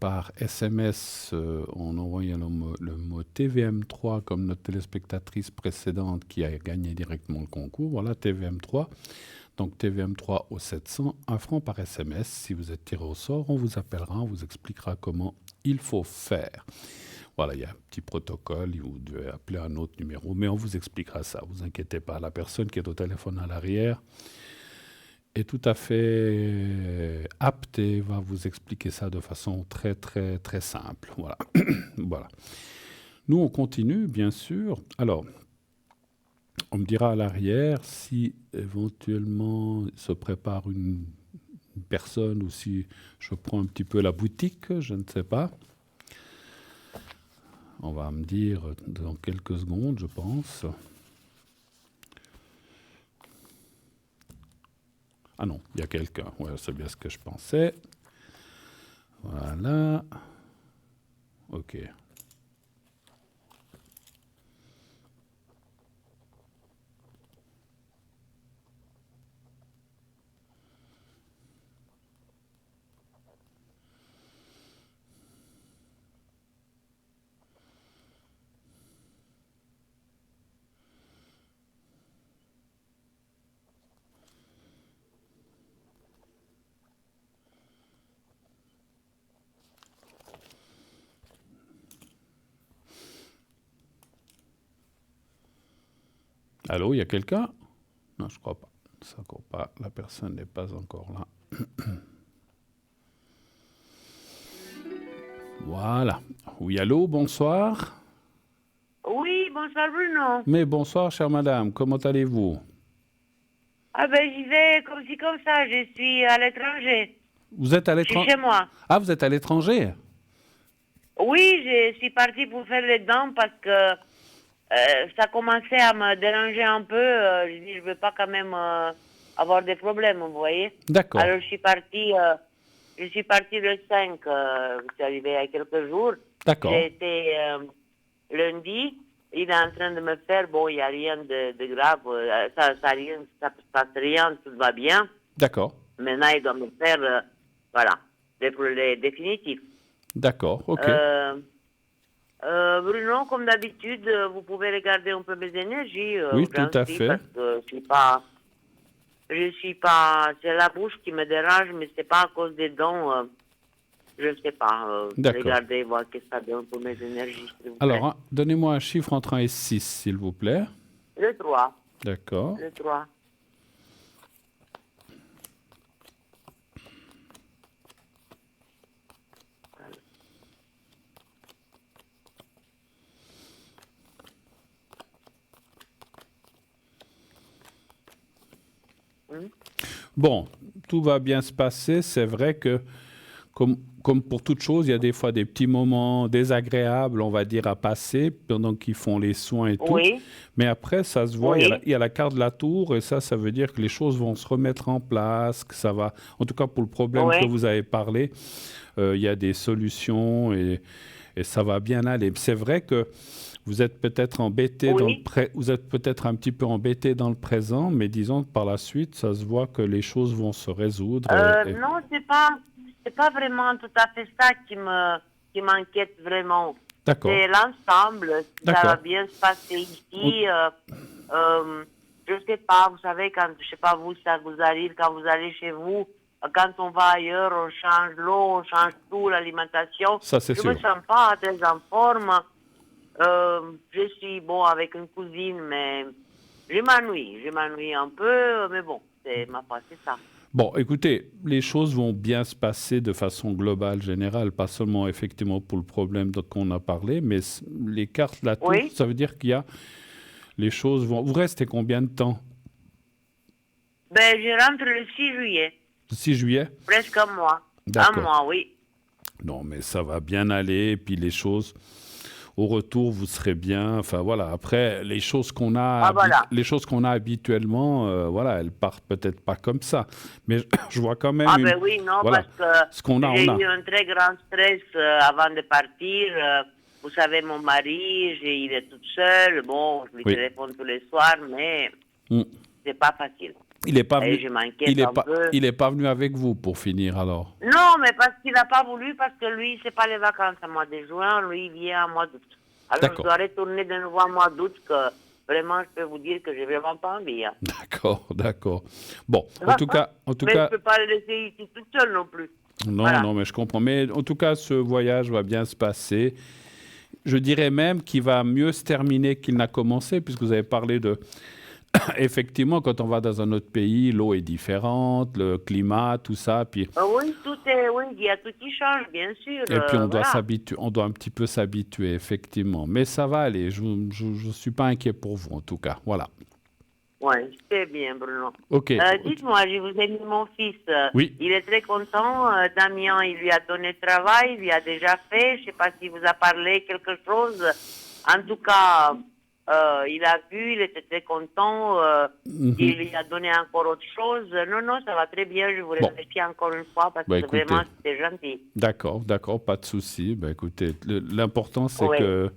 par SMS en envoyant le mot TVM3 comme notre téléspectatrice précédente qui a gagné directement le concours. Voilà, TVM3. Donc TVM3 au 700, 1 franc par SMS. Si vous êtes tiré au sort, on vous appellera, on vous expliquera comment il faut faire. Voilà, il y a un petit protocole, vous devez appeler un autre numéro, mais on vous expliquera ça, vous inquiétez pas. La personne qui est au téléphone à l'arrière est tout à fait apte et va vous expliquer ça de façon très, très, très simple. Voilà. Voilà. Nous, on continue, bien sûr. Alors, on me dira à l'arrière si éventuellement se prépare une personne ou si je prends un petit peu la boutique, je ne sais pas. On va me dire dans quelques secondes, je pense. Ah non, il y a quelqu'un. Ouais, c'est bien ce que je pensais. Voilà. Ok. Allô, il y a quelqu'un? Non, je crois pas. Ça croit pas. La personne n'est pas encore là. Voilà. Oui, allô, bonsoir. Oui, bonsoir Bruno. Mais bonsoir, chère madame. Comment allez-vous? Ah ben j'y vais comme ci comme ça, je suis à l'étranger. Vous êtes à Je suis l'étranger? chez moi. Ah, vous êtes à l'étranger? Oui, je suis partie pour faire les dents parce que ça commençait à me déranger un peu. Je dis, je veux pas quand même avoir des problèmes, vous voyez. D'accord. Alors je suis partie le 5, je suis arrivée il y a quelques jours. D'accord. J'ai été lundi, il est en train de me faire, bon, il n'y a rien de grave, ça se passe rien, tout va bien. D'accord. Maintenant, il doit me faire, voilà, les définitifs. D'accord. Ok. Bruno, comme d'habitude, vous pouvez regarder un peu mes énergies, Oui, tout à fait. parce que je suis pas, c'est la bouche qui me dérange, mais c'est pas à cause des dents, je ne sais pas. D'accord. Regardez, voir qu'est-ce que ça donne pour mes énergies, s'il vous plaît. Alors, hein, donnez-moi un chiffre entre 1 et 6, s'il vous plaît. Le 3. D'accord. Le 3. Bon, tout va bien se passer. C'est vrai que, comme pour toute chose, il y a des fois des petits moments désagréables, on va dire, à passer pendant qu'ils font les soins et tout. Oui. Mais après, ça se voit, Oui. il y a la carte de la tour et ça veut dire que les choses vont se remettre en place, que ça va, en tout cas pour le problème Oui. que vous avez parlé, il y a des solutions et ça va bien aller. C'est vrai que vous êtes peut-être embêté Oui. vous êtes peut-être un petit peu embêté dans le présent, mais disons que par la suite, ça se voit que les choses vont se résoudre. Non, c'est pas vraiment tout à fait ça qui m'inquiète vraiment. D'accord. C'est l'ensemble, si ça D'accord. va bien se passer ici. Je sais pas, vous savez, quand, je sais pas vous, ça vous arrive, quand vous allez chez vous, quand on va ailleurs, on change l'eau, on change tout, l'alimentation. Ça, c'est Je sûr. me sens pas très en forme. Je suis, bon, avec une cousine, mais je m'ennuie un peu, mais bon, c'est ma foi, c'est ça. Bon, écoutez, les choses vont bien se passer de façon globale, générale, pas seulement effectivement pour le problème dont on a parlé, mais les cartes, la tour, Oui. ça veut dire qu'il y a les choses vont. Vous restez combien de temps? Ben, je rentre le 6 juillet, Le 6 juillet? presque un mois. Un D'accord. mois, oui. Non, mais ça va bien aller, et puis les choses. Au retour, vous serez bien. Enfin voilà. Après, les choses qu'on a, voilà. les choses qu'on a habituellement, voilà, elles partent peut-être pas comme ça. Mais je vois quand même. Ah ben oui, non, voilà. parce que Ce qu'on a, j'ai on a. eu un très grand stress avant de partir. Vous savez, mon mari, il est tout seul. Bon, je lui Oui. téléphone tous les soirs, mais c'est pas facile. Il n'est pas Et venu. je m'inquiète un peu. Il est pas venu avec vous pour finir alors. Non, mais parce qu'il n'a pas voulu, parce que lui, c'est pas les vacances à mois de juin, lui, il vient en mois d'août. Alors, je dois retourner de nouveau en mois d'août, que vraiment, je peux vous dire que j'ai vraiment pas envie. Hein. D'accord, d'accord. Bon, en tout cas... Mais je ne peux pas le laisser ici toute seule non plus. Non, voilà. Non, mais je comprends. Mais en tout cas, ce voyage va bien se passer. Je dirais même qu'il va mieux se terminer qu'il n'a commencé, puisque vous avez parlé de... Effectivement, quand on va dans un autre pays, l'eau est différente, le climat, tout ça. Puis... oui, il y a tout qui change, bien sûr. Et puis on doit un petit peu s'habituer, effectivement. Mais ça va aller, je ne suis pas inquiet pour vous, en tout cas. Voilà. Oui, c'est bien, Bruno. Ok. Dites-moi, je vous ai mis mon fils. Oui. Il est très content. Damien, il lui a donné travail, il lui a déjà fait. Je ne sais pas s'il vous a parlé quelque chose. En tout cas... Il a vu, il était très content, Mhm. il lui a donné encore autre chose. Non, non, ça va très bien, je vous Bon. remercie encore une fois parce Bah, que écoutez. vraiment c'était gentil. D'accord, pas de souci. Ben, écoutez, l'important c'est Oui, que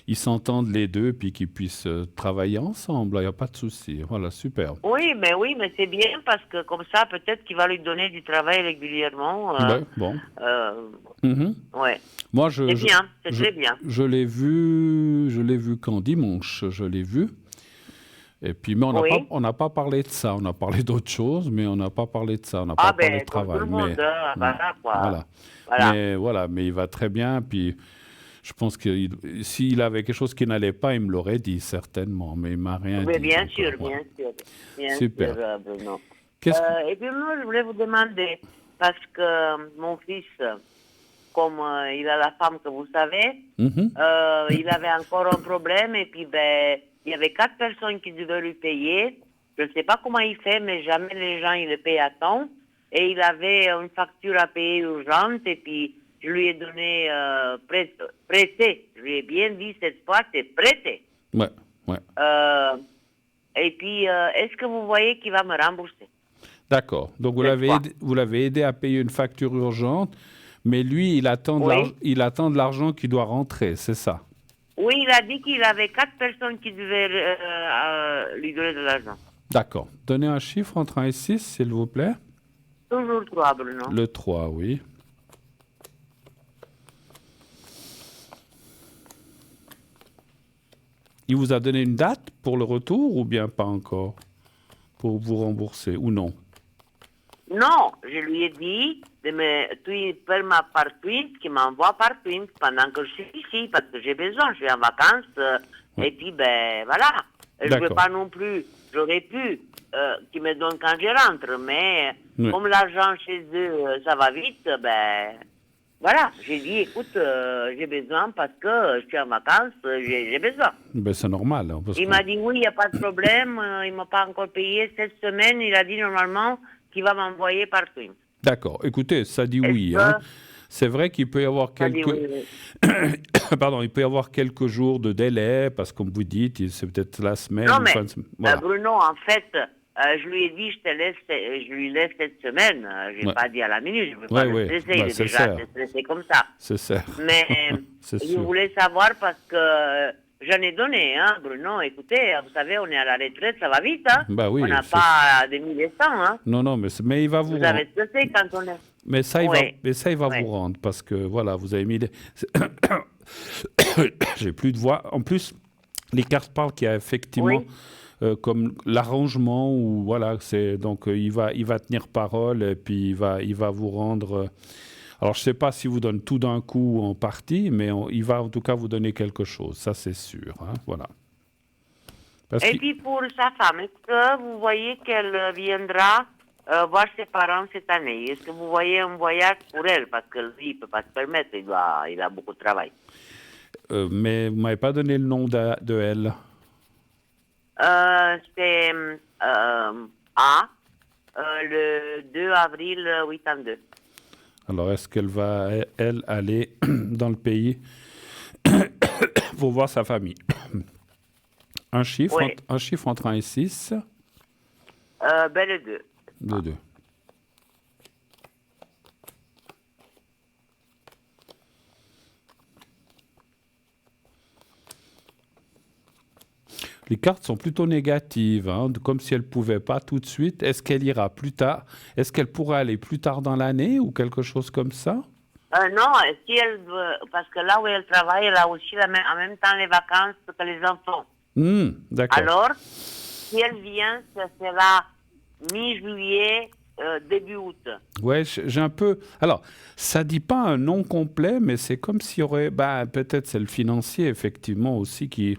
ils s'entendent les deux puis qu'ils puissent travailler ensemble. Il n'y a pas de souci. Voilà, super. oui, mais c'est bien parce que comme ça, peut-être qu'il va lui donner du travail régulièrement. Ouais, bon. Euh, Mhm. ouais, Moi, c'est bien, c'est je, très bien. je l'ai vu quand dimanche, je l'ai vu. Et puis, mais Oui. on n'a pas parlé de ça. On a parlé d'autre chose, mais on n'a pas parlé de ça. On n'a pas Ah parlé de ben, comme tout travail. le monde, hein, voilà quoi. Voilà. Voilà. Voilà, mais il va très bien. Puis, je pense que s'il avait quelque chose qui n'allait pas, il me l'aurait dit certainement. Mais il m'a rien Oui, dit. bien Donc, sûr, voilà. bien sûr, Super. Bruno. Qu'est-ce que... Et puis moi, je voulais vous demander, parce que mon fils, comme il a la femme que vous savez, Mhm. il avait encore un problème et puis ben, il y avait 4 personnes qui devaient lui payer. Je ne sais pas comment il fait, mais jamais les gens ils le payent à temps. Et il avait une facture à payer urgente et puis je lui ai donné prêté. Je lui ai bien dit cette fois, c'est prêté. Ouais, ouais. Euh, et puis, est-ce que vous voyez qu'il va me rembourser D'accord. Donc, cette fois? vous l'avez aidé à payer une facture urgente, mais lui, Oui. il attend de l'argent qui doit rentrer, c'est ça? Oui, il a dit qu'il avait 4 personnes qui devaient lui donner de l'argent. D'accord. Donnez un chiffre entre 1 et 6, s'il vous plaît. Toujours 3, Bruno. Le 3, oui. Il vous a donné une date pour le retour ou bien pas encore? Pour vous rembourser ou non? Non, je lui ai dit de me par Twint, qu'il m'envoie par Twint pendant que je suis ici, parce que j'ai besoin, je suis en vacances, Ouais. et puis ben voilà. Je ne veux D'accord. pas non plus, j'aurais pu qu'il me donne quand je rentre, mais Oui. comme l'argent chez eux, ça va vite, ben voilà. J'ai dit, écoute, j'ai besoin parce que je suis en vacances, j'ai besoin. Ben, c'est normal, hein, parce Il qu'on... m'a dit oui, il n'y a pas de problème, il ne m'a pas encore payé cette semaine, il a dit normalement qu'il va m'envoyer par Twint. D'accord. Écoutez, ça dit Est-ce oui, hein. que C'est vrai qu'il peut y avoir ça dit quelques... oui, oui. Pardon, il peut y avoir quelques jours de délai, parce que comme vous dites, c'est peut-être la semaine Non, ou mais fin de semaine. Voilà. Bruno, en fait, je lui ai dit, je lui laisse cette semaine. Je n'ai Ouais. pas dit à la minute, je ne veux pas Ouais, le ouais. stresser, Bah, il est c'est déjà ça. assez stressé comme ça. C'est ça. Mais C'est je sûr. voulais savoir parce que j'en ai donné, hein, Bruno. Écoutez, vous savez, on est à la retraite, ça va vite, hein. Bah oui. On n'a pas des milliers de temps, hein. Non, non, mais il va vous Vous rendre. avez stressé quand on est. Mais ça, Oui, il va oui, vous rendre parce que voilà, vous avez mis des... J'ai plus de voix. En plus, les cartes parlent qu'il y a effectivement oui. comme l'arrangement ou voilà, c'est donc il va tenir parole et puis il va vous rendre. Alors je sais pas si vous donne tout d'un coup ou en partie, mais il va en tout cas vous donner quelque chose. Ça c'est sûr. Hein, voilà. Parce Et que puis pour sa femme, est-ce que vous voyez qu'elle viendra voir ses parents cette année? Est-ce que vous voyez un voyage pour elle? Parce que lui, il ne peut pas se permettre, il a beaucoup de travail. mais vous m'avez pas donné le nom de elle. C'est A, le 2 avril 82. Alors est-ce qu'elle va elle aller dans le pays pour voir sa famille? Oui, Un chiffre entre 1 et 6, ben le 2. de 2. Les cartes sont plutôt négatives, hein, comme si elle ne pouvait pas tout de suite. Est-ce qu'elle ira plus tard? Est-ce qu'elle pourra aller plus tard dans l'année ou quelque chose comme ça? Non, si elle veut, parce que là où elle travaille, elle a aussi en même temps les vacances que les enfants. D'accord. Alors, si elle vient, ça sera mi-juillet, début août. Ouais, j'ai un peu. Alors, ça dit pas un nom complet, mais c'est comme s'il y aurait. Ben, peut-être c'est le financier, effectivement, aussi qui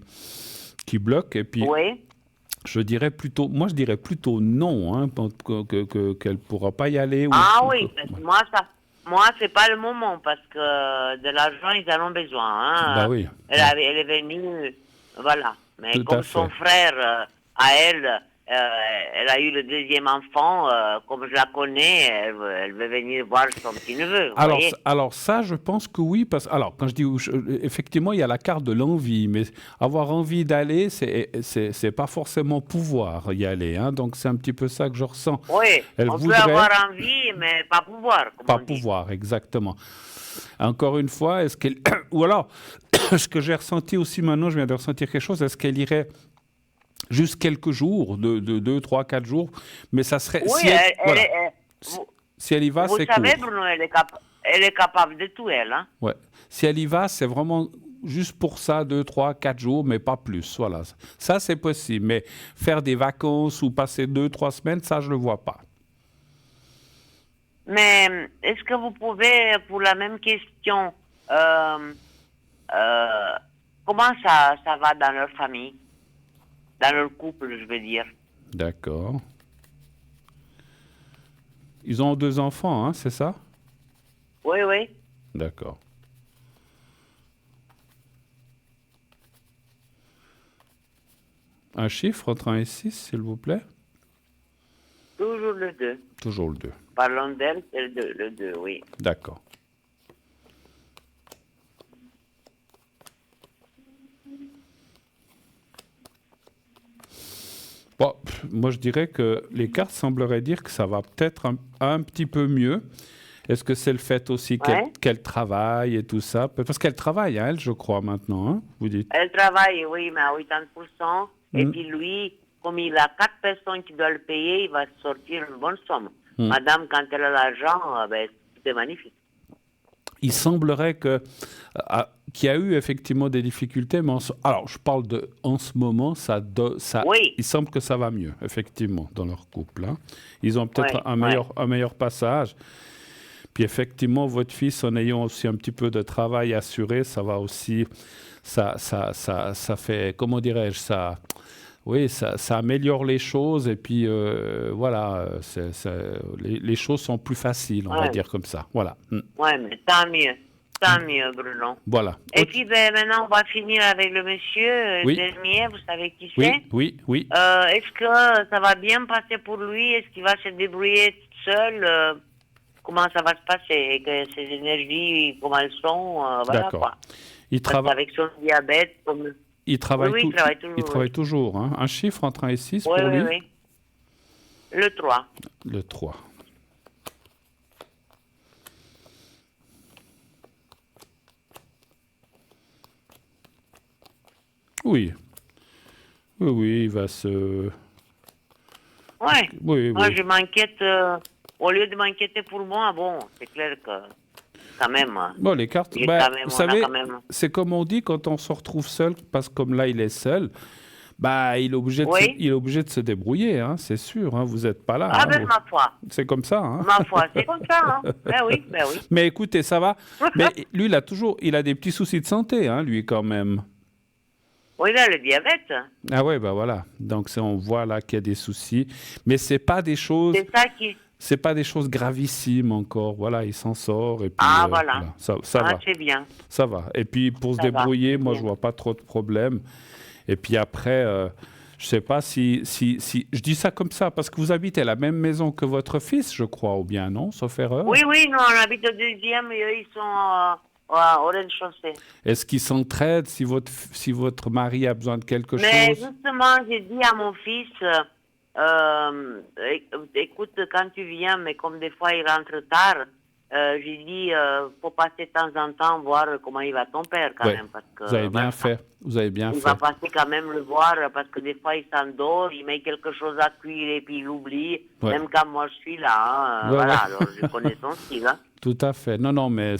bloque. Et puis, Oui. je dirais plutôt. Moi, je dirais plutôt non, hein, qu'elle pourra pas y aller. Ah oui, parce que moi, c'est pas le moment parce que de l'argent, ils en ont besoin. Bah Hein. oui. Elle est venue, voilà. Mais Tout à comme fait. son frère, à elle, elle a eu le deuxième enfant, comme je la connais, elle veut venir voir son petit-neveu, vous Alors, voyez. alors ça, je pense que oui, parce alors quand je dis effectivement, il y a la carte de l'envie, mais avoir envie d'aller, c'est pas forcément pouvoir y aller, hein, donc c'est un petit peu ça que je ressens. Oui, Elle on peut voudrait avoir envie, mais pas pouvoir, comme pas on dit. pouvoir, exactement. Encore une fois, est-ce qu'elle ou alors ce que j'ai ressenti aussi maintenant, je viens de ressentir quelque chose, est-ce qu'elle irait juste quelques jours, de 2, 3, 4 jours, mais ça serait Oui, si elle, voilà, vous, si elle y va, vous c'est savez, court. Bruno, elle est capable de tout, elle. Hein. Ouais. Si elle y va, c'est vraiment juste pour ça, 2, 3, 4 jours, mais pas plus. Voilà. Ça, c'est possible. Mais faire des vacances ou passer 2, 3 semaines, ça, je ne le vois pas. Mais est-ce que vous pouvez, pour la même question, comment ça va dans leur famille, dans leur couple, je veux dire? D'accord. Ils ont 2 enfants, hein, c'est ça? Oui, oui. D'accord. Un chiffre entre 1 et 6, s'il vous plaît? Toujours le 2. Toujours le 2. Parlons d'elle, c'est le 2, oui. D'accord. Bon, moi, je dirais que les cartes sembleraient dire que ça va peut-être un petit peu mieux. Est-ce que c'est le fait aussi Ouais. qu'elle travaille et tout ça? Parce qu'elle travaille, hein, elle, je crois, maintenant, hein, vous dites. Elle travaille, oui, mais à 80%. Et Mm. puis lui, comme il a 4 personnes qui doivent le payer, il va sortir une bonne somme. Mm. Madame, quand elle a l'argent, ben, c'est magnifique. Il semblerait qu'il y a eu effectivement des difficultés, mais alors je parle de en ce moment, Oui. il semble que ça va mieux, effectivement, dans leur couple, hein. Ils ont peut-être Ouais, un meilleur passage. Puis effectivement, votre fils, en ayant aussi un petit peu de travail assuré, ça va aussi, ça fait, comment dirais-je, oui, ça améliore les choses et puis voilà, les choses sont plus faciles, on va ouais. dire comme ça. Voilà. Mm. Ouais, mais tant mieux, Bruno. Voilà. Et puis, ben, maintenant, on va finir avec le monsieur, le Oui, dernier, vous savez qui oui, c'est? oui, oui. Est-ce que ça va bien passer pour lui? Est-ce qu'il va se débrouiller tout seul? Comment ça va se passer? Que ses énergies, comment elles sont? Voilà, D'accord. quoi. Il Parce travaille, qu'avec son diabète, comme... il travaille, Oui, il travaille toujours. il travaille toujours, hein. Un chiffre entre 1 et 6 Oui, pour oui, lui? oui. Le 3. Le 3. Oui. Oui, oui, il va se... Ouais. Oui, Moi, oui. je m'inquiète. Au lieu de m'inquiéter pour moi, bon, c'est clair que quand même, Bon, les cartes, j'ai ben, quand même, vous on a savez, quand même. c'est comme on dit quand on se retrouve seul, parce que comme là, il est seul, bah, il est obligé Oui. il est obligé de se débrouiller, hein, c'est sûr, hein, vous n'êtes pas là, Ah hein, ben, ma foi. c'est comme ça, hein. Ma foi, c'est comme ça, hein. Ben oui, ben oui. Mais écoutez, ça va. Mais lui, il a des petits soucis de santé, hein, lui, quand même. Oui, là, le diabète, Ah ouais, bah voilà. Donc, on voit là qu'il y a des soucis. Mais c'est pas des choses... c'est ça qui... C'est pas des choses gravissimes encore. Voilà, il s'en sort et puis Ah, voilà. ça Ah, va, c'est bien. ça va. Et puis pour se Ça va, débrouiller, c'est moi bien. je vois pas trop de problèmes. Et puis après, je sais pas si je dis ça comme ça parce que vous habitez à la même maison que votre fils, je crois, ou bien non, sauf erreur. Oui, oui, nous, on habite au deuxième et eux, ils sont au rez-de-chaussée. Est-ce qu'ils s'entraident si votre mari a besoin de quelque Mais chose? justement, j'ai dit à mon fils, écoute, quand tu viens, mais comme des fois il rentre tard, j'ai dit, faut passer de temps en temps voir comment il va ton père quand Ouais. même. Parce que, Vous avez bien voilà. fait. Vous avez bien Il fait. va passer quand même le voir parce que des fois il s'endort, il met quelque chose à cuire et puis il oublie, Ouais. même quand moi je suis là. Hein, Ouais, voilà, ouais. alors je connais son style. Hein. Tout à fait. Non, mais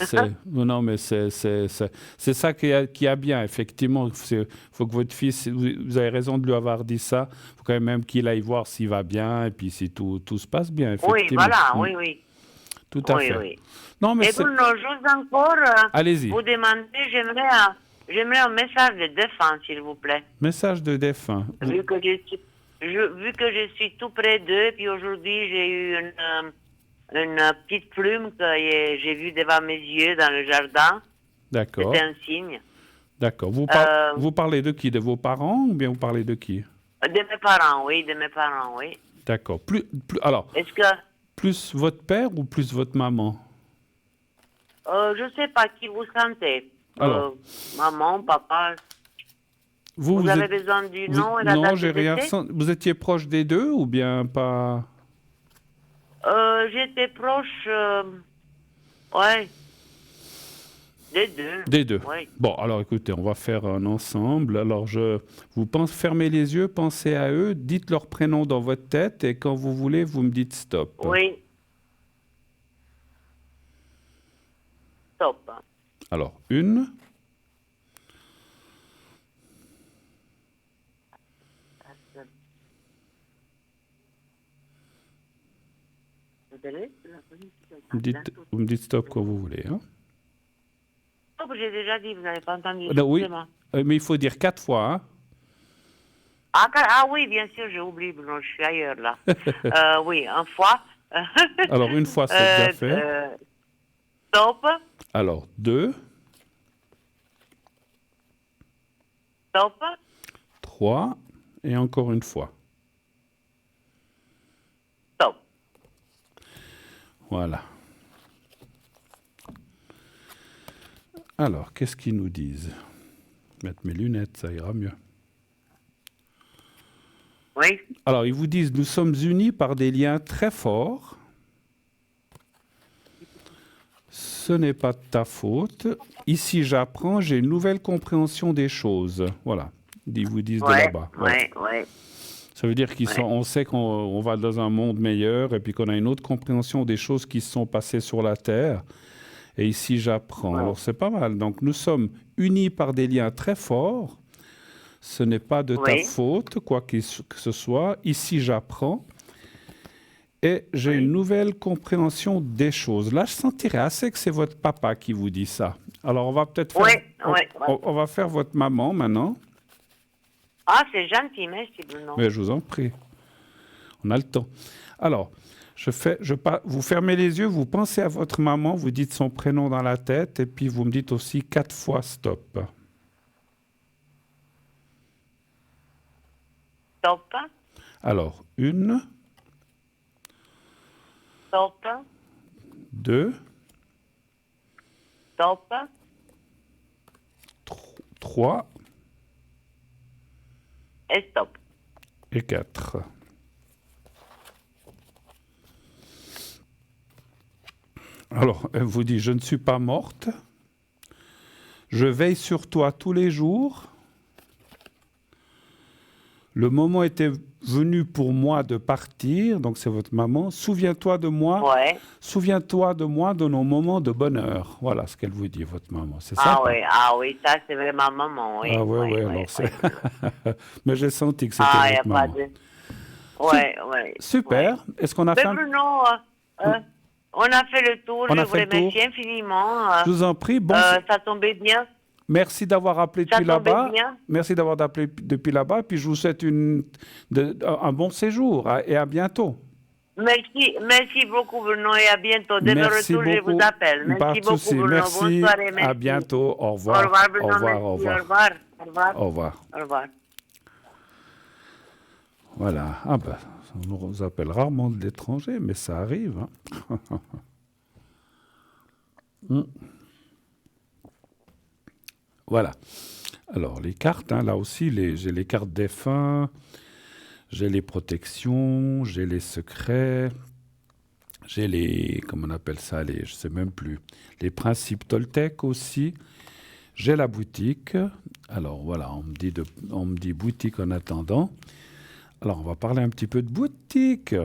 c'est ça qui a bien, effectivement. Il faut que votre fils, vous avez raison de lui avoir dit ça. Il faut quand même qu'il aille voir s'il va bien et puis si tout se passe bien, effectivement. Oui, voilà, Mm. oui, oui. Tout à Oui, fait. oui. Non, mais Et c'est... Bruno, j'ose encore Allez-y. vous demander, j'aimerais un message de défense, s'il vous plaît. Message de défunt. Vu que je suis tout près d'eux, puis aujourd'hui j'ai eu une petite plume que j'ai vue devant mes yeux dans le jardin. D'accord. C'était un signe. D'accord. Vous parlez de qui? De vos parents ou bien vous parlez de qui? De mes parents, oui, de mes parents, oui. D'accord. Alors, Est-ce que, plus votre père ou plus votre maman? je sais pas qui vous sentez. Alors. Maman, papa, vous avez besoin du nom et la Non, date j'ai de rien décès? ressenti. Vous étiez proche des deux ou bien pas? J'étais proche, ouais, des deux. Des deux. Oui. Bon, alors écoutez, on va faire un ensemble. Alors, fermez les yeux, pensez à eux, dites leur prénom dans votre tête et quand vous voulez, vous me dites stop. Oui. Stop. Alors, une, vous me dites stop quand vous voulez. Hein. Stop, j'ai déjà dit, vous n'avez pas entendu. Non, oui, Excusez-moi. mais il faut dire 4 fois. Hein. Ah oui, bien sûr, j'ai oublié, non, je suis ailleurs là. Oui, une fois. Alors, une fois, c'est déjà fait. Stop, Alors, 2, stop, 3, et encore une fois. stop. Voilà. Alors, qu'est-ce qu'ils nous disent? Mettre mes lunettes, ça ira mieux. Oui, Alors, ils vous disent, nous sommes unis par des liens très forts. Ce n'est pas de ta faute. Ici, j'apprends, j'ai une nouvelle compréhension des choses. Voilà. Ils vous disent de là-bas. Voilà. oui. Ça veut dire on sait qu'on va dans un monde meilleur et puis qu'on a une autre compréhension des choses qui se sont passées sur la Terre. Et ici, j'apprends. Alors, c'est pas mal. Donc, nous sommes unis par des liens très forts. Ce n'est pas de ta faute, quoi que ce soit. Ici, j'apprends. Et j'ai une nouvelle compréhension des choses. Là, je sentirais assez que c'est votre papa qui vous dit ça. Alors, on va peut-être faire... On va faire votre maman maintenant. Ah, c'est gentil, merci Bruno. Mais je vous en prie. On a le temps. Alors, vous fermez les yeux, vous pensez à votre maman, vous dites son prénom dans la tête, et puis vous me dites aussi 4 fois stop. Stop. Alors, 1, Stop. 2, Stop. 3 Et stop. et 4. Alors, elle vous dit, je ne suis pas morte. Je veille sur toi tous les jours. Le moment était venu pour moi de partir, donc c'est votre maman. Souviens-toi de moi. Ouais. Souviens-toi de moi de nos moments de bonheur. Voilà ce qu'elle vous dit, votre maman. C'est ça? Ah oui, ça c'est vraiment maman, oui. Ah oui, alors c'est... Mais j'ai senti que c'était y a votre maman. Ouais. Super. Ouais. Est-ce qu'on a fait Bruno, on a fait le tour. On a je vous fait le tour. remercie infiniment. Je vous en prie. Bon, ça tombait bien. merci d'avoir appelé Ça depuis là-bas. tombait bien. Merci d'avoir appelé depuis là-bas. Puis je vous souhaite un bon séjour et à bientôt. Merci beaucoup Bruno et à bientôt. Dès le Merci retour, beaucoup. je vous appelle. Pas Merci de beaucoup souci. Bruno. Merci. Bonne soirée, merci. À bientôt. Au Au revoir. revoir Bruno. Au revoir. Merci. Au revoir. Au revoir. Au revoir. Au revoir. Au revoir. Voilà. Ah ben, on nous appelle rarement de l'étranger, mais ça arrive. Hein. Voilà. Alors, les cartes, hein, là aussi, j'ai les cartes défunts, j'ai les protections, j'ai les secrets, j'ai les, comment on appelle ça, je ne sais même plus, les principes toltèques aussi. J'ai la boutique. Alors, voilà, on me dit boutique en attendant. Alors, on va parler un petit peu de boutique.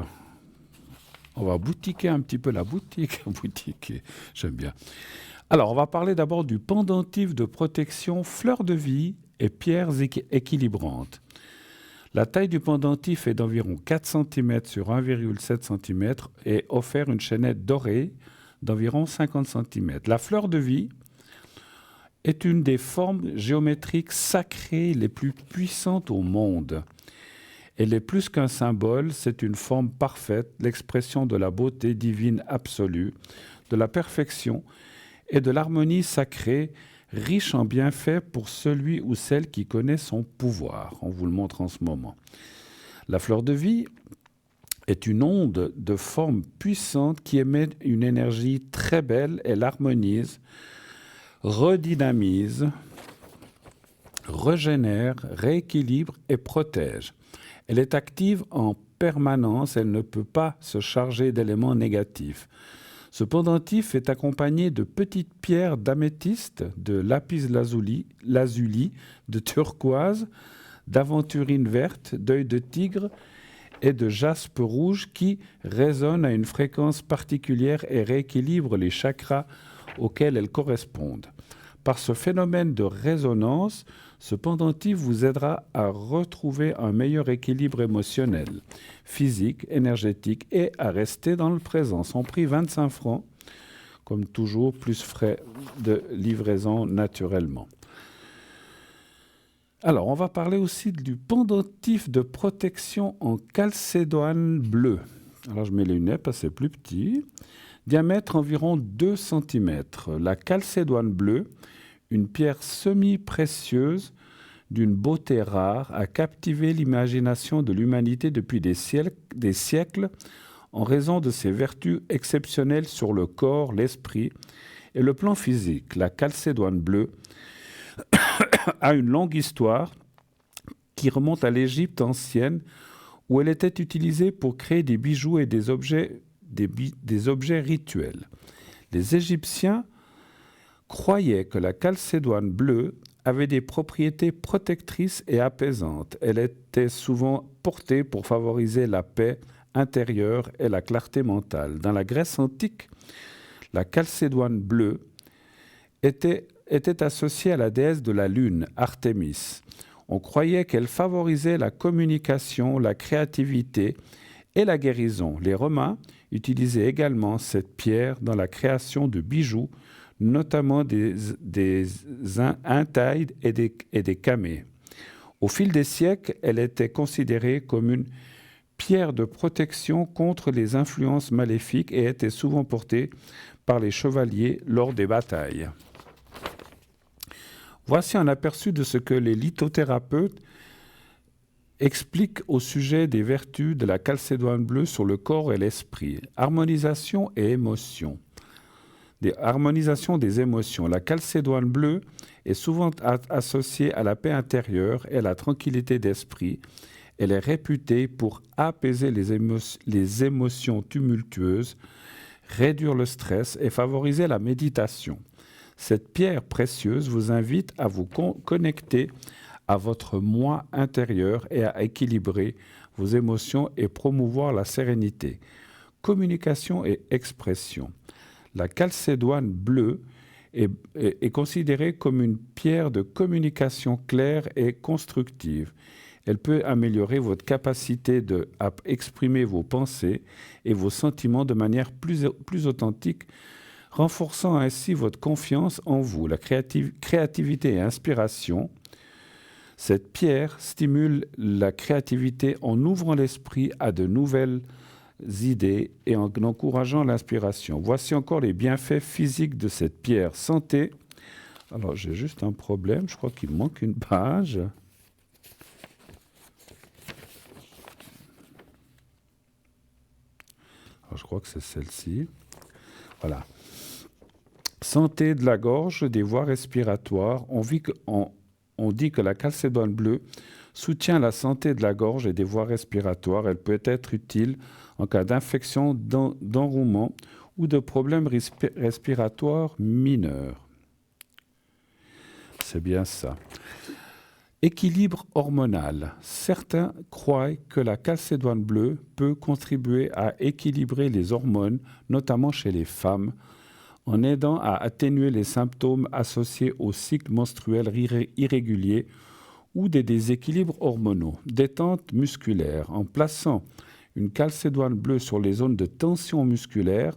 On va boutiquer un petit peu la boutique. Boutiquer, j'aime bien. Alors, on va parler d'abord du pendentif de protection fleur de vie et pierres équilibrantes. La taille du pendentif est d'environ 4 cm sur 1,7 cm et offert une chaînette dorée d'environ 50 cm. La fleur de vie est une des formes géométriques sacrées les plus puissantes au monde. Elle est plus qu'un symbole, c'est une forme parfaite, l'expression de la beauté divine absolue, de la perfection et de l'harmonie sacrée. riche en bienfaits pour celui ou celle qui connaît son pouvoir. On vous le montre en ce moment. La fleur de vie est une onde de forme puissante qui émet une énergie très belle. Elle harmonise, redynamise, régénère, rééquilibre et protège. Elle est active en permanence, elle ne peut pas se charger d'éléments négatifs. Ce pendentif est accompagné de petites pierres d'améthyste, de lapis-lazuli, de turquoise, d'aventurine verte, d'œil de tigre et de jaspe rouge qui résonnent à une fréquence particulière et rééquilibrent les chakras auxquels elles correspondent. Par ce phénomène de résonance, ce pendentif vous aidera à retrouver un meilleur équilibre émotionnel, physique, énergétique et à rester dans le présent. Son prix 25 francs, comme toujours, plus frais de livraison naturellement. Alors, on va parler aussi du pendentif de protection en calcédoine bleue. Alors, je mets les lunettes parce que c'est plus petit. Diamètre environ 2 cm. La calcédoine bleue, une pierre semi-précieuse d'une beauté rare, a captivé l'imagination de l'humanité depuis des siècles en raison de ses vertus exceptionnelles sur le corps, l'esprit et le plan physique. La calcédoine bleue a une longue histoire qui remonte à l'Égypte ancienne où elle était utilisée pour créer des bijoux et des objets rituels. Les Égyptiens croyaient que la calcédoine bleue avait des propriétés protectrices et apaisantes. Elle était souvent portée pour favoriser la paix intérieure et la clarté mentale. Dans la Grèce antique, la calcédoine bleue était associée à la déesse de la lune, Artémis. On croyait qu'elle favorisait la communication, la créativité et la guérison. Les Romains utilisaient également cette pierre dans la création de bijoux, notamment des intailles et des camées. Au fil des siècles, elle était considérée comme une pierre de protection contre les influences maléfiques et était souvent portée par les chevaliers lors des batailles. Voici un aperçu de ce que les lithothérapeutes expliquent au sujet des vertus de la calcédoine bleue sur le corps et l'esprit. Harmonisation et émotion. Harmonisation des émotions. La calcédoine bleue est souvent associée à la paix intérieure et à la tranquillité d'esprit. Elle est réputée pour apaiser les émotions tumultueuses, réduire le stress et favoriser la méditation. Cette pierre précieuse vous invite à vous connecter à votre moi intérieur et à équilibrer vos émotions et promouvoir la sérénité. Communication et expression. La calcédoine bleue est considérée comme une pierre de communication claire et constructive. Elle peut améliorer votre capacité à exprimer vos pensées et vos sentiments de manière plus authentique, renforçant ainsi votre confiance en vous. La créativité et inspiration. Cette pierre stimule la créativité en ouvrant l'esprit à de nouvelles idées et en encourageant l'inspiration. Voici encore les bienfaits physiques de cette pierre. Santé. Alors, j'ai juste un problème. Je crois qu'il me manque une page. Alors, je crois que c'est celle-ci. Voilà. Santé de la gorge, des voies respiratoires. On dit que la calcédoine bleue soutient la santé de la gorge et des voies respiratoires. Elle peut être utile en cas d'infection, d'enrouement ou de problèmes respiratoires mineurs. C'est bien ça. Équilibre hormonal. Certains croient que la calcédoine bleue peut contribuer à équilibrer les hormones, notamment chez les femmes, en aidant à atténuer les symptômes associés au cycle menstruel irrégulier ou des déséquilibres hormonaux. Détente musculaire. En plaçant une calcédoine bleue sur les zones de tension musculaire,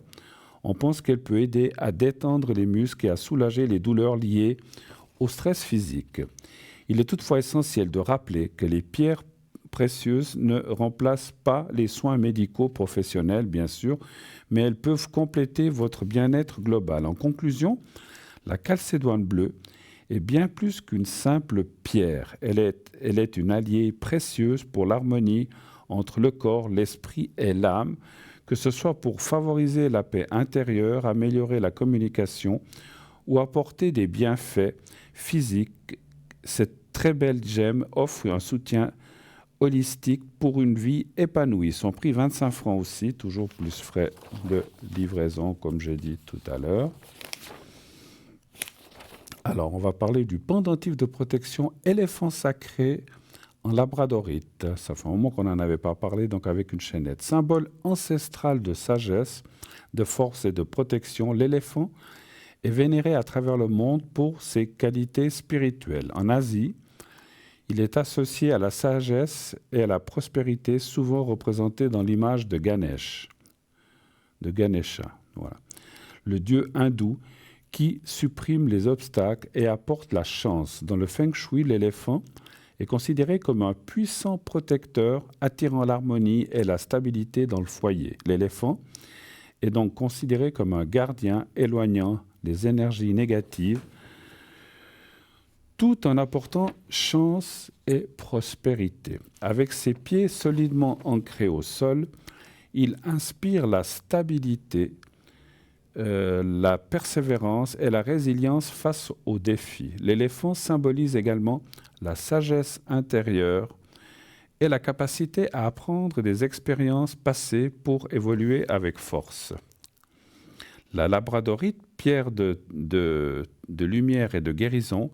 on pense qu'elle peut aider à détendre les muscles et à soulager les douleurs liées au stress physique. Il est toutefois essentiel de rappeler que les pierres précieuses ne remplacent pas les soins médicaux professionnels, bien sûr, mais elles peuvent compléter votre bien-être global. En conclusion, la calcédoine bleue est bien plus qu'une simple pierre. Elle est une alliée précieuse pour l'harmonie entre le corps, l'esprit et l'âme, que ce soit pour favoriser la paix intérieure, améliorer la communication ou apporter des bienfaits physiques. Cette très belle gemme offre un soutien holistique pour une vie épanouie. Son prix 25 francs aussi, toujours plus frais de livraison, comme j'ai dit tout à l'heure. Alors, on va parler du pendentif de protection éléphant sacré en labradorite. Ça fait un moment qu'on n'en avait pas parlé, donc avec une chaînette. Symbole ancestral de sagesse, de force et de protection, l'éléphant est vénéré à travers le monde pour ses qualités spirituelles. En Asie, il est associé à la sagesse et à la prospérité, souvent représenté dans l'image de Ganesha. Voilà. Le dieu hindou qui supprime les obstacles et apporte la chance. Dans le Feng Shui, l'éléphant est considéré comme un puissant protecteur attirant l'harmonie et la stabilité dans le foyer. L'éléphant est donc considéré comme un gardien éloignant les énergies négatives tout en apportant chance et prospérité. Avec ses pieds solidement ancrés au sol, il inspire la stabilité, la persévérance et la résilience face aux défis. L'éléphant symbolise également la sagesse intérieure et la capacité à apprendre des expériences passées pour évoluer avec force. La labradorite, pierre de lumière et de guérison,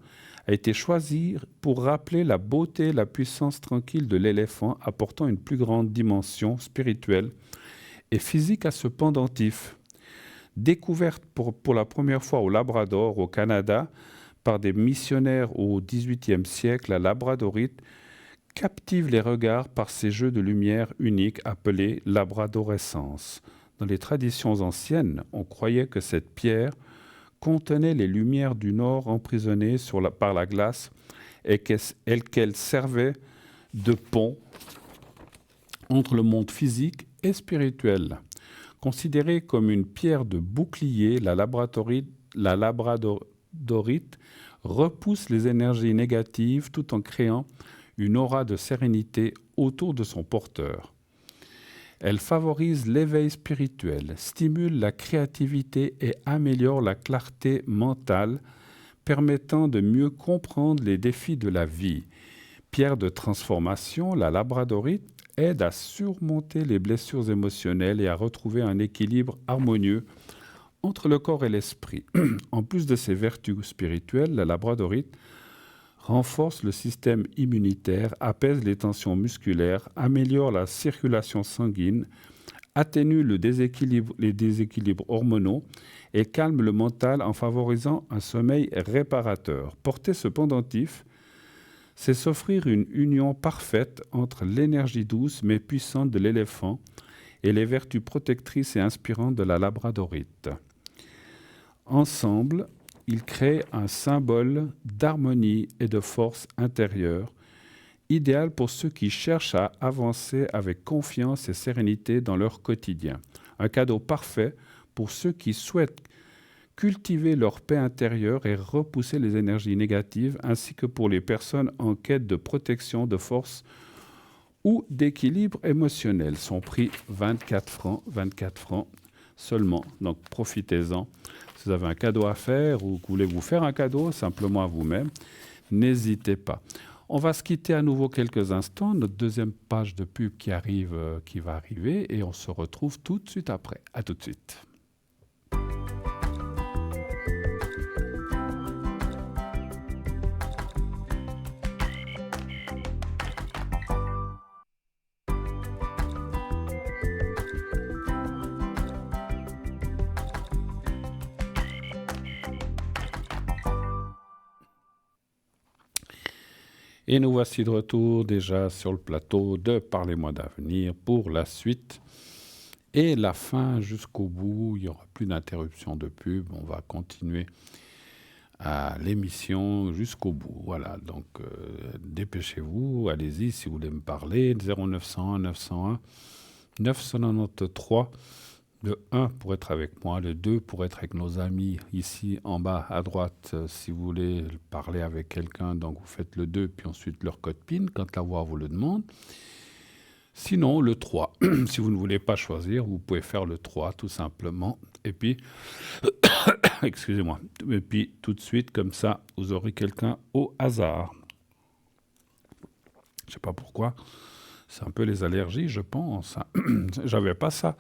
a été choisie pour rappeler la beauté et la puissance tranquille de l'éléphant, apportant une plus grande dimension spirituelle et physique à ce pendentif. Découverte pour la première fois au Labrador, au Canada, par des missionnaires au XVIIIe siècle, la labradorite captive les regards par ses jeux de lumière uniques appelés labradorescence. Dans les traditions anciennes, on croyait que cette pierre contenait les lumières du Nord emprisonnées par la glace et qu'elle servait de pont entre le monde physique et spirituel. Considérée comme une pierre de bouclier, la labradorite repousse les énergies négatives tout en créant une aura de sérénité autour de son porteur. Elle favorise l'éveil spirituel, stimule la créativité et améliore la clarté mentale, permettant de mieux comprendre les défis de la vie. Pierre de transformation, la labradorite aide à surmonter les blessures émotionnelles et à retrouver un équilibre harmonieux entre le corps et l'esprit. En plus de ses vertus spirituelles, la labradorite renforce le système immunitaire, apaise les tensions musculaires, améliore la circulation sanguine, atténue les déséquilibres hormonaux et calme le mental en favorisant un sommeil réparateur. Porter ce pendentif, c'est s'offrir une union parfaite entre l'énergie douce mais puissante de l'éléphant et les vertus protectrices et inspirantes de la labradorite. Ensemble, ils créent un symbole d'harmonie et de force intérieure, idéal pour ceux qui cherchent à avancer avec confiance et sérénité dans leur quotidien. Un cadeau parfait pour ceux qui souhaitent cultiver leur paix intérieure et repousser les énergies négatives, ainsi que pour les personnes en quête de protection, de force ou d'équilibre émotionnel. Son prix 24 francs seulement, donc profitez-en. Si vous avez un cadeau à faire ou que vous voulez vous faire un cadeau simplement à vous-même, n'hésitez pas. On va se quitter à nouveau quelques instants, notre deuxième page de pub qui va arriver et on se retrouve tout de suite après. À tout de suite. Et nous voici de retour déjà sur le plateau de Parlez-moi d'avenir pour la suite et la fin jusqu'au bout. Il n'y aura plus d'interruption de pub. On va continuer à l'émission jusqu'au bout. Voilà, donc dépêchez-vous, allez-y si vous voulez me parler. 0901 901 993 Le 1 pour être avec moi, le 2 pour être avec nos amis. Ici, en bas, à droite, si vous voulez parler avec quelqu'un, donc vous faites le 2, puis ensuite leur code PIN, quand la voix vous le demande. Sinon, le 3. Si vous ne voulez pas choisir, vous pouvez faire le 3, tout simplement. Et puis, excusez-moi. Et puis, tout de suite, comme ça, vous aurez quelqu'un au hasard. Je ne sais pas pourquoi. C'est un peu les allergies, je pense. J'avais pas ça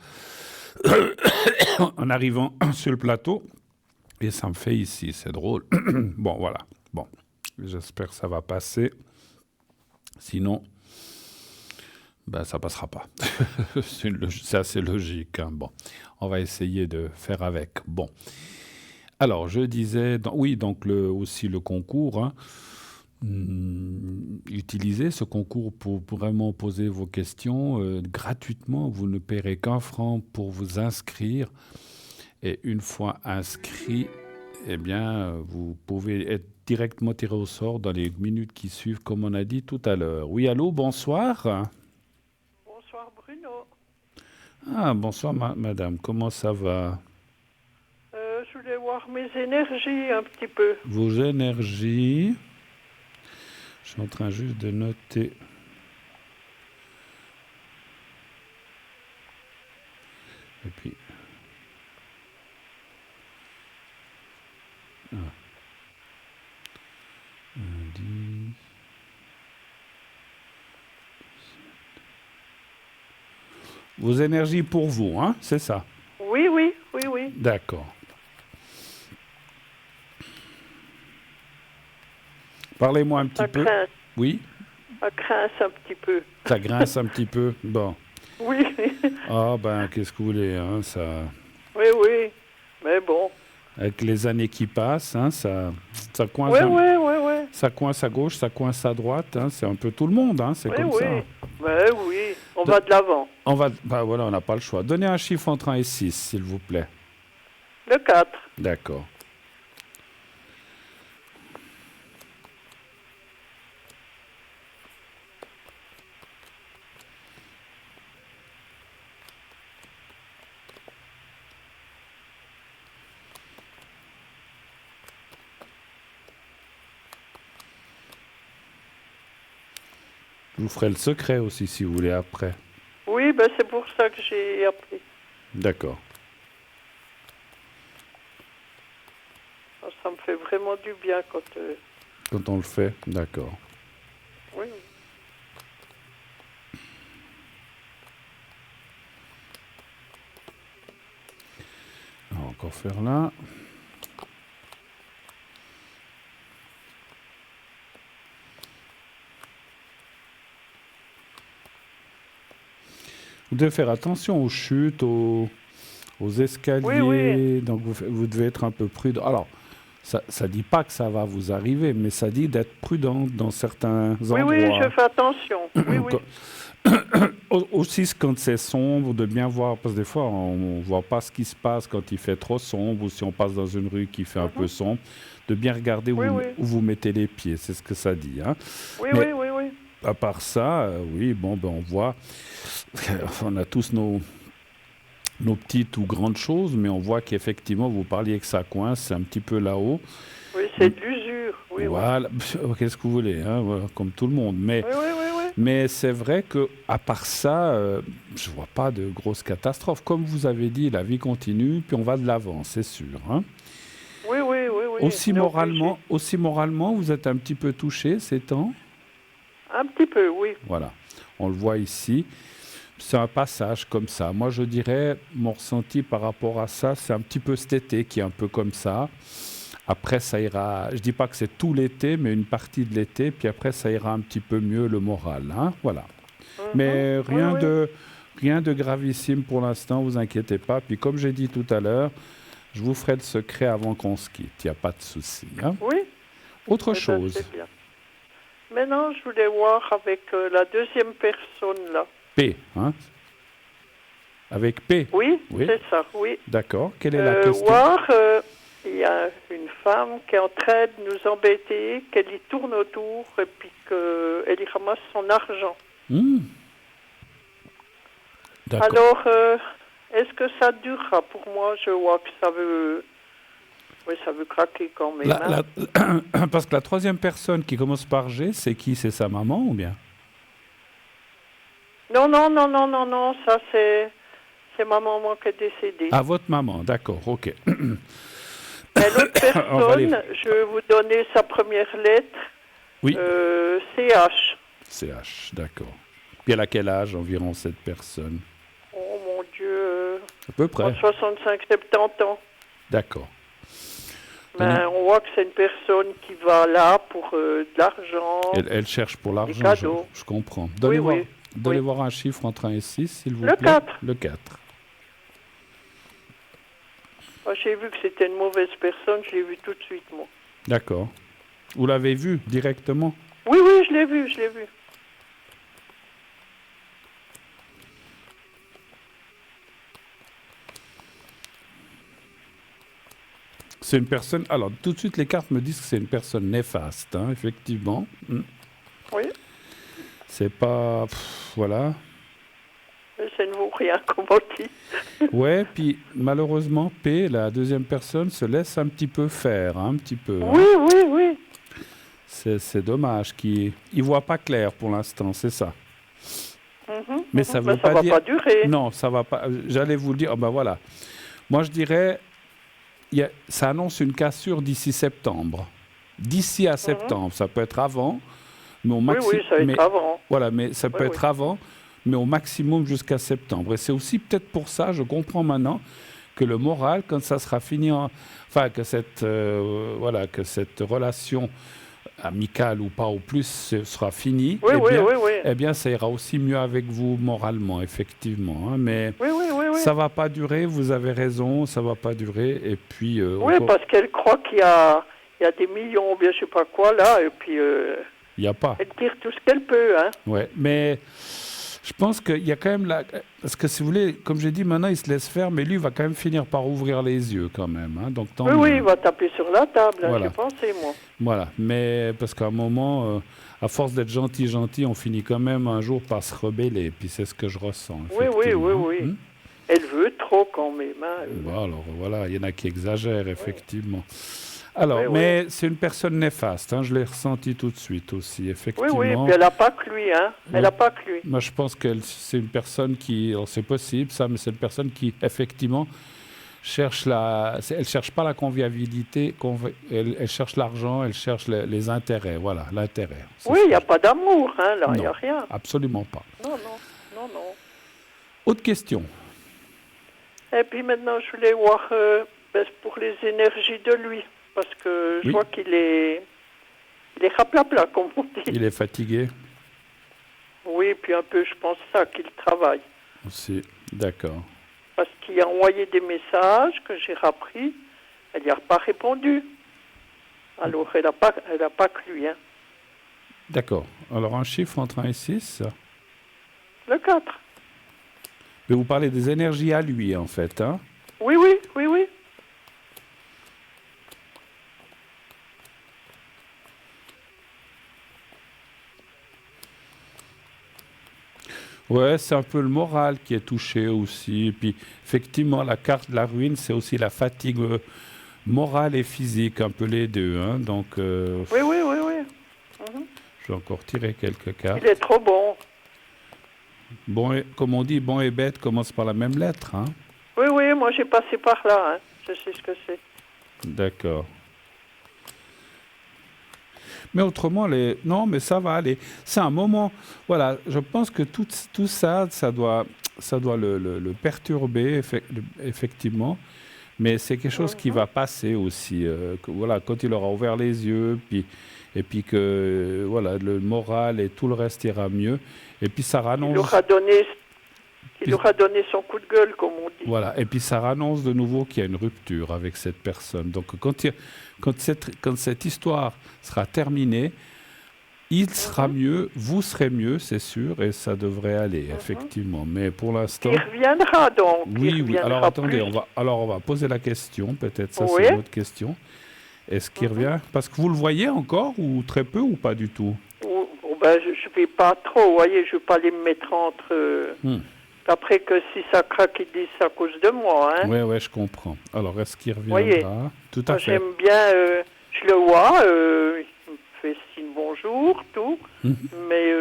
en arrivant sur le plateau. Et ça me fait ici, c'est drôle. Bon, voilà. Bon, j'espère que ça va passer. Sinon, ben, ça passera pas. C'est assez logique. Hein. Bon, on va essayer de faire avec. Bon. Alors, je disais, oui, donc aussi le concours. Hein. Utilisez ce concours pour vraiment poser vos questions gratuitement. Vous ne paierez qu'un franc pour vous inscrire. Et une fois inscrit, eh bien, vous pouvez être directement tiré au sort dans les minutes qui suivent, comme on a dit tout à l'heure. Oui, allô, bonsoir. Bonsoir Bruno. Ah, bonsoir madame, comment ça va? Je voulais voir mes énergies un petit peu. Vos énergies. Je suis en train juste de noter. Et puis... Ah. 1, 10... Vos énergies pour vous, hein, c'est ça? Oui, oui, oui, oui. D'accord. Parlez-moi un petit peu. Grince. Oui? Ça grince un petit peu. Ça grince un petit peu. Bon. Oui. Ah ben, qu'est-ce que vous voulez, hein, ça... Oui, oui. Mais bon. Avec les années qui passent, hein, ça coince. Oui, oui, oui, oui. Ça coince à gauche, ça coince à droite. Hein, c'est un peu tout le monde, hein, c'est comme oui. ça. Mais oui, on va de l'avant. Bah voilà, on n'a pas le choix. Donnez un chiffre entre 1 et 6, s'il vous plaît. Le 4. D'accord. Je vous ferai le secret aussi, si vous voulez, après. Oui, ben c'est pour ça que j'ai appelé. D'accord. Ça me fait vraiment du bien quand... Quand on le fait, d'accord. Oui. On va encore faire là. Vous devez faire attention aux chutes, aux escaliers. Oui, oui. Donc vous devez être un peu prudent. Alors, ça ne dit pas que ça va vous arriver, mais ça dit d'être prudent dans certains endroits. Oui, je fais attention. Oui, oui. Aussi, quand c'est sombre, de bien voir, parce que des fois, on ne voit pas ce qui se passe quand il fait trop sombre, ou si on passe dans une rue qui fait un peu sombre, de bien regarder où vous mettez les pieds, c'est ce que ça dit. Hein. Oui, mais, oui. À part ça, oui, bon, ben, on voit, on a tous nos petites ou grandes choses, mais on voit qu'effectivement, vous parliez que ça coince, c'est un petit peu là-haut. Oui, c'est de l'usure. Oui, voilà, qu'est-ce que vous voulez, hein, voilà, comme tout le monde. Mais, mais c'est vrai qu'à part ça, je ne vois pas de grosses catastrophes. Comme vous avez dit, la vie continue, puis on va de l'avant, c'est sûr. Hein. Oui. Aussi moralement, vous êtes un petit peu touché ces temps? Un petit peu, oui. Voilà, on le voit ici. C'est un passage comme ça. Moi, je dirais, mon ressenti par rapport à ça, c'est un petit peu cet été qui est un peu comme ça. Après, ça ira, je ne dis pas que c'est tout l'été, mais une partie de l'été, puis après, ça ira un petit peu mieux le moral. Hein, voilà. Mais rien de gravissime pour l'instant, vous inquiétez pas. Puis comme j'ai dit tout à l'heure, je vous ferai le secret avant qu'on se quitte. Il n'y a pas de souci. Hein. Oui. Autre chose. C'est bien. Maintenant, je voulais voir avec la deuxième personne, là. P, hein? Avec P? Oui, c'est ça, oui. D'accord. Quelle est la question? Voir, il y a une femme qui est en train de nous embêter, qu'elle y tourne autour et puis qu'elle y ramasse son argent. D'accord. Alors, est-ce que ça durera? Pour moi, je vois que ça veut... Oui, ça veut craquer quand même. Parce que la troisième personne qui commence par G, c'est qui? C'est sa maman ou bien? Non, ça c'est ma maman qui est décédée. Ah, votre maman, d'accord, ok. Mais l'autre personne, je vais vous donner sa première lettre. Oui. CH. CH, d'accord. Puis elle a quel âge environ cette personne? Oh mon Dieu. À peu près. 65-70 ans. D'accord. Ben, on voit que c'est une personne qui va là pour de l'argent. Elle cherche pour l'argent, cadeaux. je comprends. Oui. Donnez voir un chiffre entre 1 et 6, s'il vous plaît. Le 4. Le 4. Moi, j'ai vu que c'était une mauvaise personne, je l'ai vu tout de suite, moi. D'accord. Vous l'avez vu directement? Oui, je l'ai vu. C'est une personne... Alors, tout de suite, les cartes me disent que c'est une personne néfaste, hein, effectivement. Oui. C'est pas... voilà. Mais ça ne vaut rien, comme on dit. Ouais, puis malheureusement, P, la deuxième personne, se laisse un petit peu faire, hein, un petit peu. Oui. C'est dommage qu'il ne voit pas clair pour l'instant, c'est ça. Mais ça veut pas dire... va pas durer. Non, ça va pas... J'allais vous le dire, voilà. Moi, je dirais... ça annonce une cassure d'ici septembre. D'ici à septembre, ça peut être avant, mais au maximum. Oui, ça va être avant. Voilà, mais ça peut être avant, mais au maximum jusqu'à septembre. Et c'est aussi peut-être pour ça, je comprends maintenant, que le moral, quand ça sera fini, que cette relation amicale ou pas au plus sera finie. Oui. Eh bien, ça ira aussi mieux avec vous moralement, effectivement. Hein, mais oui. ça va pas durer, vous avez raison, ça va pas durer. Et puis. Parce qu'elle croit qu'il y a des millions, bien je sais pas quoi là, et puis. Il y a pas. Elle tire tout ce qu'elle peut, hein. Ouais, mais je pense qu'il y a quand même parce que si vous voulez, comme j'ai dit, maintenant il se laisse faire, mais lui il va quand même finir par ouvrir les yeux quand même. Hein, donc oui, il va taper sur la table, hein, voilà. j'ai pensé moi. Voilà, mais parce qu'à un moment, à force d'être gentil, on finit quand même un jour par se rebeller. Puis c'est ce que je ressens. Oui. Elle veut trop quand même. Hein. Bon, alors voilà, il y en a qui exagèrent, effectivement. Alors, mais c'est une personne néfaste, hein, je l'ai ressenti tout de suite aussi, effectivement. Oui, puis elle n'a pas que lui, hein. Elle n'a pas que lui. Moi, je pense que c'est une personne qui, alors c'est possible ça, mais c'est une personne qui, effectivement, elle cherche pas la convivialité, elle cherche l'argent, elle cherche les intérêts, voilà, l'intérêt. Oui, il n'y a pas d'amour, hein, là, il n'y a rien. Absolument pas. Non. Autre question. Et puis maintenant, je voulais voir pour les énergies de lui. Parce que je vois qu'il est raplapla, comme on dit. Il est fatigué? Oui, puis un peu, je pense ça, qu'il travaille. Aussi, d'accord. Parce qu'il a envoyé des messages que j'ai repris, elle n'y a pas répondu. Alors, elle n'a pas que lui, hein. D'accord. Alors, un chiffre entre 1 et 6? Le 4. Mais vous parlez des énergies à lui, en fait, hein? Oui. Ouais, c'est un peu le moral qui est touché aussi. Et puis, effectivement, la carte de la ruine, c'est aussi la fatigue morale et physique, un peu les deux. Hein, donc, oui. Je vais encore tirer quelques cartes. Il est trop bon. Bon, comme on dit, bon et bête commencent par la même lettre. Hein. Oui, moi j'ai passé par là. Hein. Je sais ce que c'est. D'accord. Mais autrement, non, mais ça va aller. C'est un moment, voilà, je pense que tout ça, ça doit le perturber, effectivement. Mais c'est quelque chose qui va passer aussi. Voilà, quand il aura ouvert les yeux, et puis que voilà, le moral et tout le reste ira mieux. Et puis ça rannonce... Il aura donné son coup de gueule, comme on dit. Voilà, et puis ça rannonce de nouveau qu'il y a une rupture avec cette personne. Donc quand cette histoire sera terminée, il sera mieux, vous serez mieux, c'est sûr, et ça devrait aller, effectivement. Mais pour l'instant... Il reviendra donc. Oui. Alors attendez, on va poser la question, peut-être ça c'est une autre question. Est-ce qu'il revient? Parce que vous le voyez encore, ou très peu, ou pas du tout? Je ne vais pas trop, vous voyez, je ne vais pas les mettre entre... Après que si ça craque, ils disent c'est à cause de moi. Hein. Ouais, je comprends. Alors, est-ce qu'il Voyez, reviendra? Tout à moi, fait. j'aime bien, je le vois, il me fait signe bonjour, tout, mais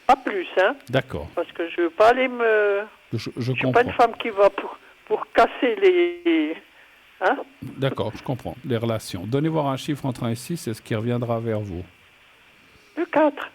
pas plus, hein, D'accord. parce que je veux pas aller me... Je Je suis pas comprends. une femme qui va pour casser les... Hein? D'accord, je comprends. Les relations. Donnez voir un chiffre entre 1 et 6, c'est ce qui reviendra vers vous. Le 4.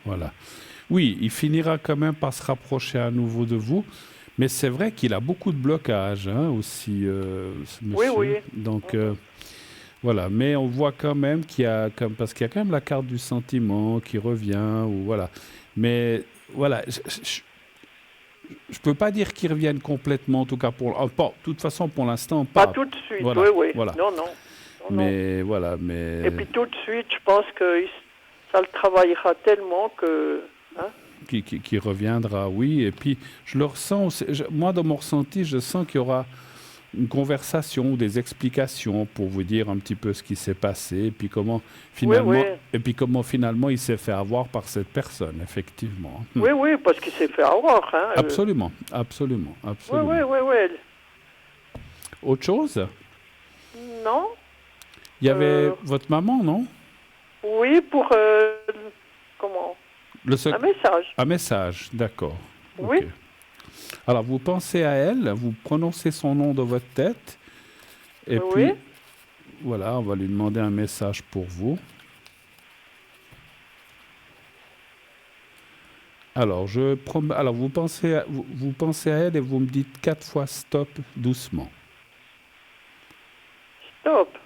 Voilà. Oui, il finira quand même par se rapprocher à nouveau de vous, mais c'est vrai qu'il a beaucoup de blocages aussi, ce Oui, monsieur. oui. Donc, voilà. Mais on voit quand même qu'il y a, parce qu'il y a quand même la carte du sentiment qui revient, ou voilà. Mais voilà, je peux pas dire qu'ils reviennent complètement, en tout cas de toute façon, pour l'instant, Pas pas. tout de suite, Voilà, oui. voilà. Non, non. Mais voilà, mais. Et puis tout de suite, je pense que ça le travaillera tellement que... Hein? Qui reviendra, oui. Et puis, je le ressens, moi, dans mon ressenti, je sens qu'il y aura une conversation ou des explications pour vous dire un petit peu ce qui s'est passé et puis comment finalement il s'est fait avoir par cette personne, effectivement. Oui, parce qu'il s'est fait avoir. Hein, absolument. Oui. Autre chose? Non. Il y avait votre maman, non? Oui, pour... comment? Un message. Un message, d'accord. Oui. Okay. Alors, vous pensez à elle, vous prononcez son nom dans votre tête, et puis, voilà, on va lui demander un message pour vous. Alors, vous pensez à elle et vous me dites 4 fois stop doucement. Stop.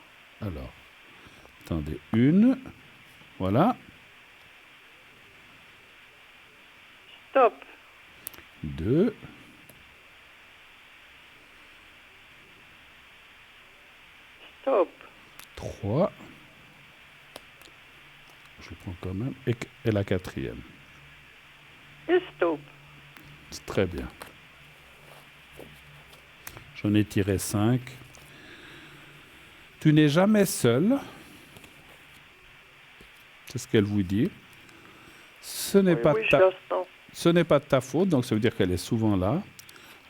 Alors, attendez, 1, voilà. Stop. 2. Stop. 3. Je prends quand même. Et la 4e. Et stop. C'est très bien. J'en ai tiré 5. Tu n'es jamais seul. C'est ce qu'elle vous dit. Ce n'est pas de ta faute, donc ça veut dire qu'elle est souvent là.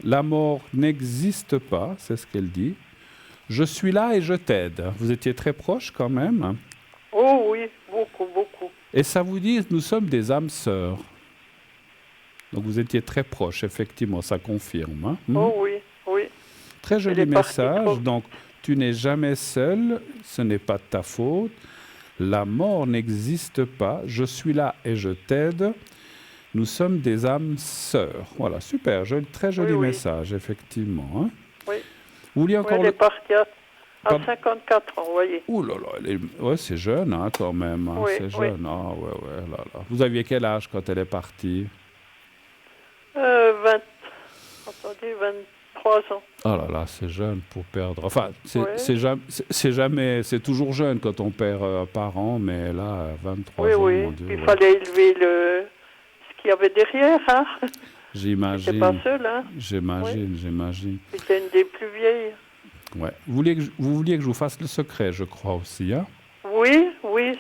La mort n'existe pas, c'est ce qu'elle dit. Je suis là et je t'aide. Vous étiez très proches quand même. Oh oui, beaucoup. Et ça vous dit, nous sommes des âmes sœurs. Donc vous étiez très proches, effectivement, ça confirme. Hein. Oh oui. Très joli message. Donc, tu n'es jamais seul, ce n'est pas de ta faute. La mort n'existe pas, je suis là et je t'aide. Nous sommes des âmes sœurs. Voilà, super, très joli message, effectivement. Hein. Oui. Vous vouliez encore elle est partie à 54 ans, vous voyez. Ouh là là, c'est jeune hein, quand même. Hein. C'est jeune. Ah, ouais, là. Vous aviez quel âge quand elle est partie? 23 ans. Oh là là, c'est jeune pour perdre. Enfin, c'est toujours jeune quand on perd un parent, mais là, 23 ans, mon Dieu. Il fallait élever ce qu'il y avait derrière, hein. J'imagine. J'étais pas seule, hein. J'imagine. C'était une des plus vieilles. Ouais. Vous vouliez que je vous fasse le secret, je crois aussi, hein? Oui,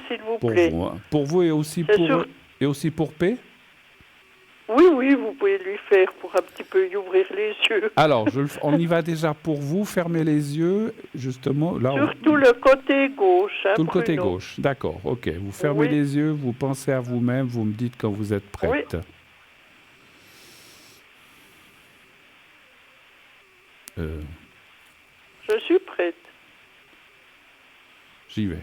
s'il vous plaît. Vous, hein. Pour vous et aussi pour P? Oui, vous pouvez lui faire pour un petit peu y ouvrir les yeux. Alors, on y va déjà pour vous, fermez les yeux, justement. Là, surtout le côté gauche. Hein, tout le côté gauche, d'accord, ok. Vous fermez les yeux, vous pensez à vous-même, vous me dites quand vous êtes prête. Je suis prête. J'y vais.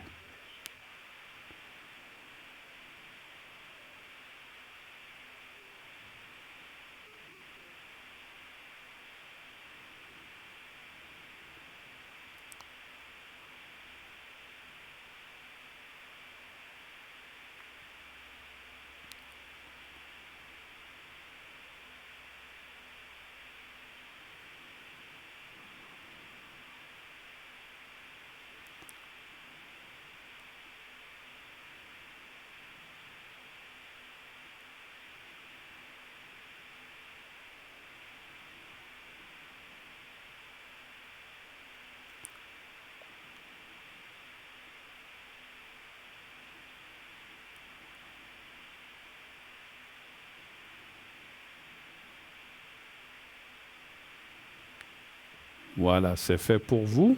Voilà, c'est fait pour vous.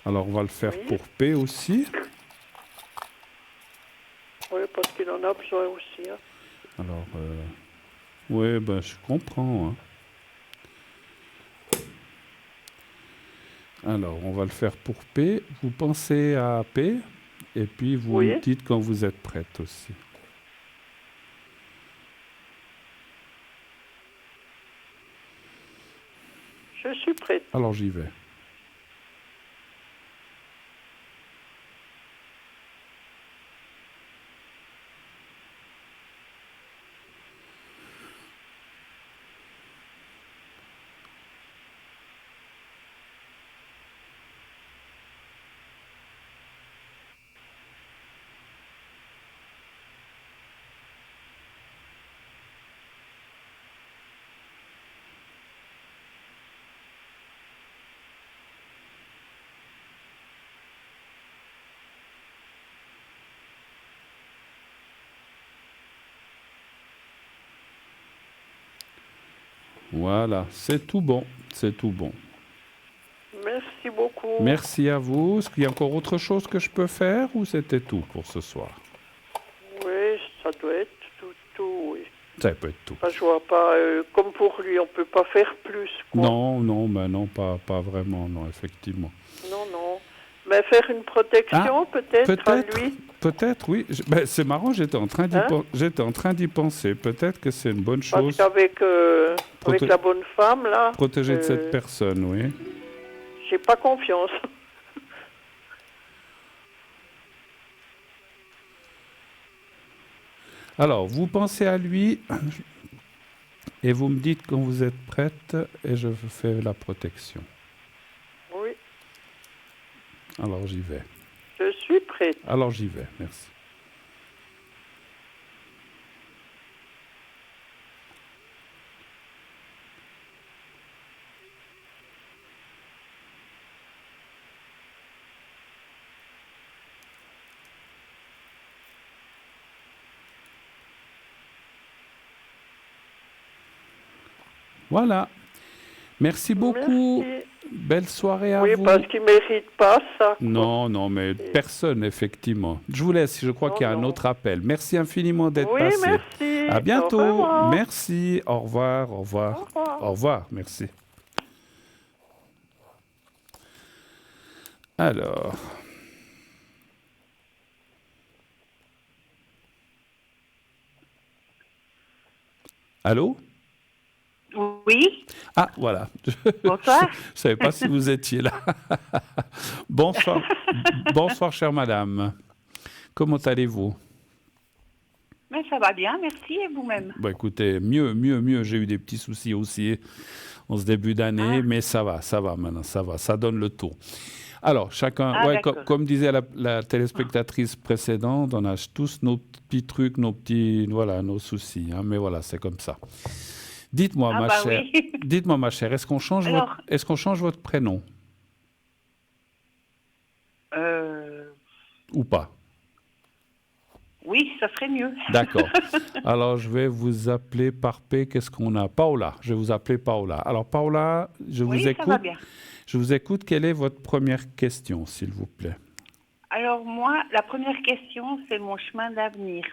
Alors, on va le faire Oui. pour P aussi. Oui, parce qu'il en a besoin aussi. Hein. Alors, oui, ben, je comprends. Hein. Alors, on va le faire pour P. Vous pensez à P et puis vous Oui. me dites quand vous êtes prête aussi. Je suis prête. Alors, j'y vais. Voilà, c'est tout bon. C'est tout bon. Merci beaucoup. Merci à vous. Est-ce qu'il y a encore autre chose que je peux faire ou c'était tout pour ce soir? Oui, ça doit être tout, oui. Ça peut être tout. Enfin, je vois pas, comme pour lui, on peut pas faire plus, quoi. Non, non, ben non, pas vraiment, non, effectivement. Non, non. Mais faire une protection, peut-être, à lui. Peut-être, oui. Ben, c'est marrant, j'étais en train d'y penser. Peut-être que c'est une bonne Parce chose. qu'avec avec la bonne femme, là... Protéger de cette personne, oui. J'ai pas confiance. Alors, vous pensez à lui et vous me dites quand vous êtes prête et je fais la protection. Oui, Alors, j'y vais. je suis prête. Alors, j'y vais, merci. Voilà. Merci beaucoup. Merci. Belle soirée à Oui, vous. parce qu'il mérite pas ça. quoi. Non, non, mais personne, effectivement. Je vous laisse, je crois qu'il y a un autre appel. Merci infiniment d'être Oui, passé. merci. À bientôt. Au revoir. Merci. Au revoir. Au revoir. Au revoir. Au revoir. Merci. Alors. Allô? Oui, Ah, voilà. bonsoir. Je ne savais pas si vous étiez là. Bonsoir. Bonsoir, chère madame. Comment allez-vous? Mais ça va bien, merci, et vous-même? Bah, écoutez, mieux. J'ai eu des petits soucis aussi en ce début d'année, mais ça va maintenant, ça va. Ça donne le tour. Alors, chacun, comme disait la téléspectatrice précédente, on a tous nos petits trucs, nos soucis. Hein, mais voilà, c'est comme ça. Dites-moi, ma chère, oui. dites-moi, ma chère, est-ce qu'on change votre prénom ou pas? Oui, ça serait mieux. D'accord. Alors, je vais vous appeler par P. Qu'est-ce qu'on a? Paola. Je vais vous appeler Paola. Alors, Paola, je vous écoute. Ça va bien. Je vous écoute. Quelle est votre première question, s'il vous plaît? Alors, moi, la première question, c'est mon chemin d'avenir.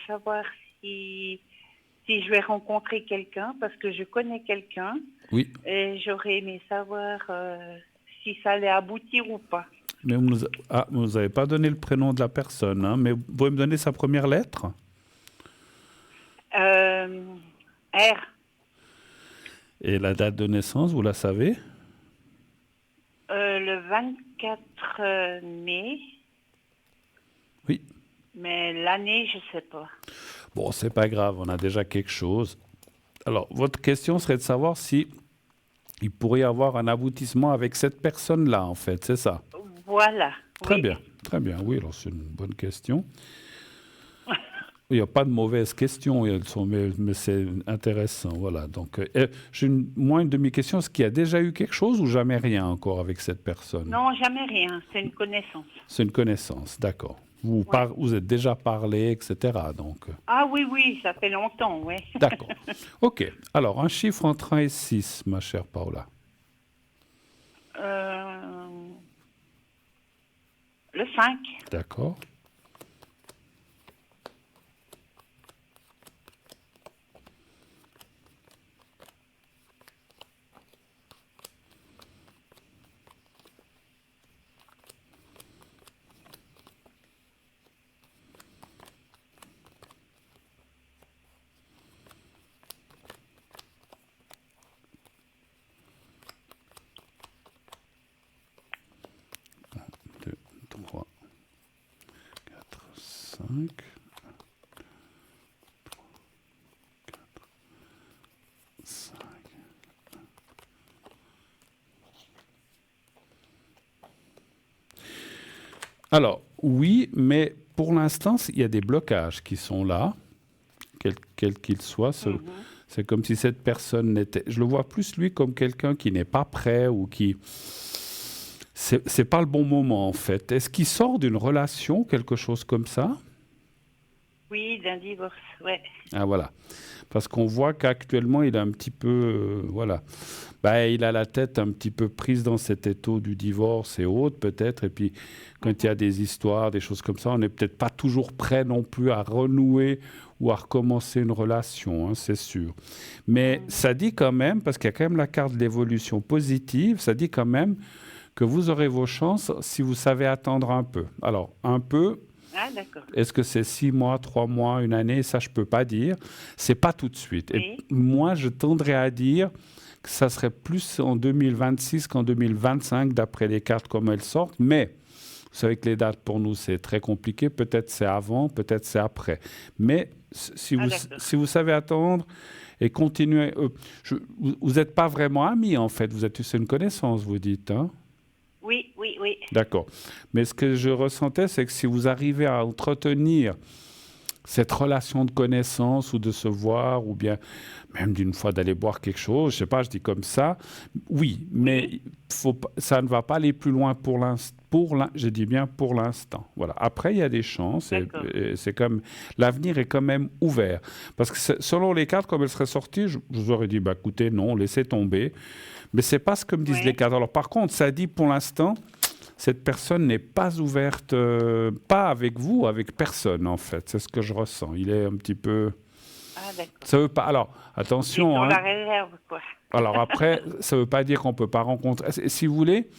Savoir si je vais rencontrer quelqu'un, parce que je connais quelqu'un. Oui. Et j'aurais aimé savoir si ça allait aboutir ou pas. Mais vous nous avez pas donné le prénom de la personne, hein, mais vous pouvez me donner sa première lettre? R. Et la date de naissance, vous la savez? Le 24 mai. Oui. Mais l'année, je sais pas. Bon, c'est pas grave, on a déjà quelque chose. Alors, votre question serait de savoir si il pourrait y avoir un aboutissement avec cette personne-là, en fait, c'est ça? Voilà. Très bien. Oui, alors c'est une bonne question. Il n'y a pas de mauvaises questions, mais c'est intéressant, voilà. Donc, j'ai une demi-question. Est-ce qu'il y a déjà eu quelque chose ou jamais rien encore avec cette personne? Non, jamais rien. C'est une connaissance. C'est une connaissance, d'accord. Vous êtes déjà parlé, etc. Donc, Ah oui, ça fait longtemps, oui. d'accord. OK. Alors, un chiffre entre 1 et 6, ma chère Paula. Le 5. D'accord. Deux, 3, 4, 5. Alors, oui, mais pour l'instant, il y a des blocages qui sont là, quels qu'ils soient. C'est comme si cette personne n'était... Je le vois plus, lui, comme quelqu'un qui n'est pas prêt ou qui... C'est pas le bon moment, en fait. Est-ce qu'il sort d'une relation, quelque chose comme ça? Oui, d'un divorce, ouais. Ah, voilà. Parce qu'on voit qu'actuellement, il a un petit peu... voilà. Bah, il a la tête un petit peu prise dans cet étau du divorce et autres, peut-être. Et puis, quand il y a des histoires, des choses comme ça, on n'est peut-être pas toujours prêt non plus à renouer ou à recommencer une relation, hein, c'est sûr. Mais ça dit quand même, parce qu'il y a quand même la carte de l'évolution positive, ça dit quand même que vous aurez vos chances si vous savez attendre un peu. Alors, un peu... Ah, d'accord. Est-ce que c'est 6 mois, 3 mois, une année? Ça, je ne peux pas dire. C'est pas tout de suite. Oui. Et moi, je tendrais à dire que ça serait plus en 2026 qu'en 2025, d'après les cartes comme elles sortent. Mais vous savez que les dates, pour nous, c'est très compliqué. Peut-être c'est avant, peut-être c'est après. Mais si vous savez attendre et continuer... vous n'êtes pas vraiment amis, en fait. C'est une connaissance, vous dites, hein? Oui. D'accord. Mais ce que je ressentais, c'est que si vous arrivez à entretenir cette relation de connaissance ou de se voir, ou bien même d'une fois d'aller boire quelque chose, je sais pas, je dis comme ça, oui, mais ça ne va pas aller plus loin pour l'instant. Je dis bien pour l'instant. Voilà. Après, il y a des chances. Et c'est comme l'avenir est quand même ouvert. Parce que selon les cartes, comme elles seraient sorties, je vous aurais dit, bah, écoutez, non, laissez tomber. Mais c'est pas ce que me disent les cartes. Alors par contre, ça dit pour l'instant, cette personne n'est pas ouverte, pas avec vous, avec personne en fait. C'est ce que je ressens. Il est un petit peu... Ah, d'accord. Ça veut pas... Alors, attention... Sur hein. la réserve, quoi. Alors après, ça veut pas dire qu'on peut pas rencontrer... Si vous voulez,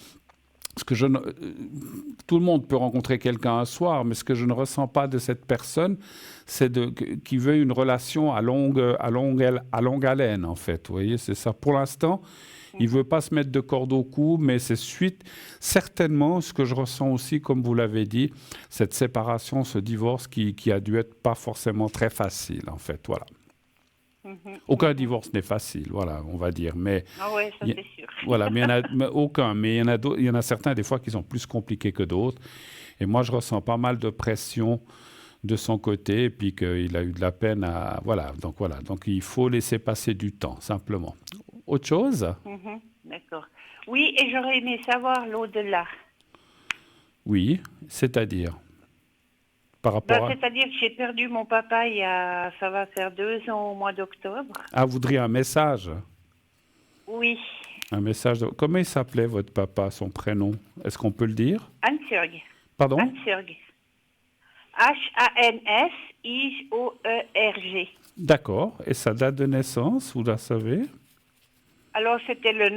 tout le monde peut rencontrer quelqu'un un soir, mais ce que je ne ressens pas de cette personne, c'est qui veut une relation à longue haleine, en fait. Vous voyez, c'est ça. Pour l'instant, il ne veut pas se mettre de corde au cou, mais c'est certainement ce que je ressens aussi, comme vous l'avez dit, cette séparation, ce divorce qui a dû être pas forcément très facile, en fait. Voilà. Aucun divorce n'est facile, voilà, on va dire. Mais ah ouais, ça c'est sûr. Voilà, mais aucun. Mais il y en a certains, des fois, qui sont plus compliqués que d'autres. Et moi, je ressens pas mal de pression de son côté, et puis qu'il a eu de la peine à... Voilà, donc il faut laisser passer du temps, simplement. Autre chose? D'accord. Oui, et j'aurais aimé savoir l'au-delà. Oui, c'est-à-dire par rapport à... C'est-à-dire que j'ai perdu mon papa ça va faire 2 ans au mois d'octobre. Ah, vous voudriez un message? Oui. Un message de... Comment il s'appelait, votre papa, son prénom? Est-ce qu'on peut le dire? Hans-Jörg. Pardon? Hans-Jörg. H-A-N-S-I-O-E-R-G. D'accord. Et sa date de naissance, vous la savez? Alors, c'était le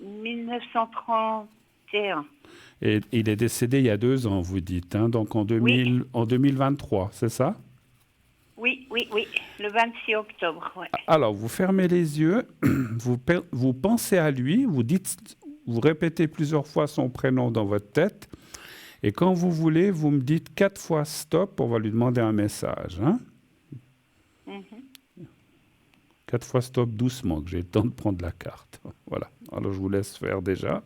9-8-1931. Et il est décédé il y a 2 ans, vous dites, hein, donc en 2023, c'est ça? Oui, le 26 octobre. Ouais. Alors, vous fermez les yeux, vous pensez à lui, vous répétez plusieurs fois son prénom dans votre tête, et quand vous voulez, vous me dites 4 fois stop, on va lui demander un message. Hein? 4 fois stop doucement, que j'ai le temps de prendre la carte. Voilà, alors je vous laisse faire déjà.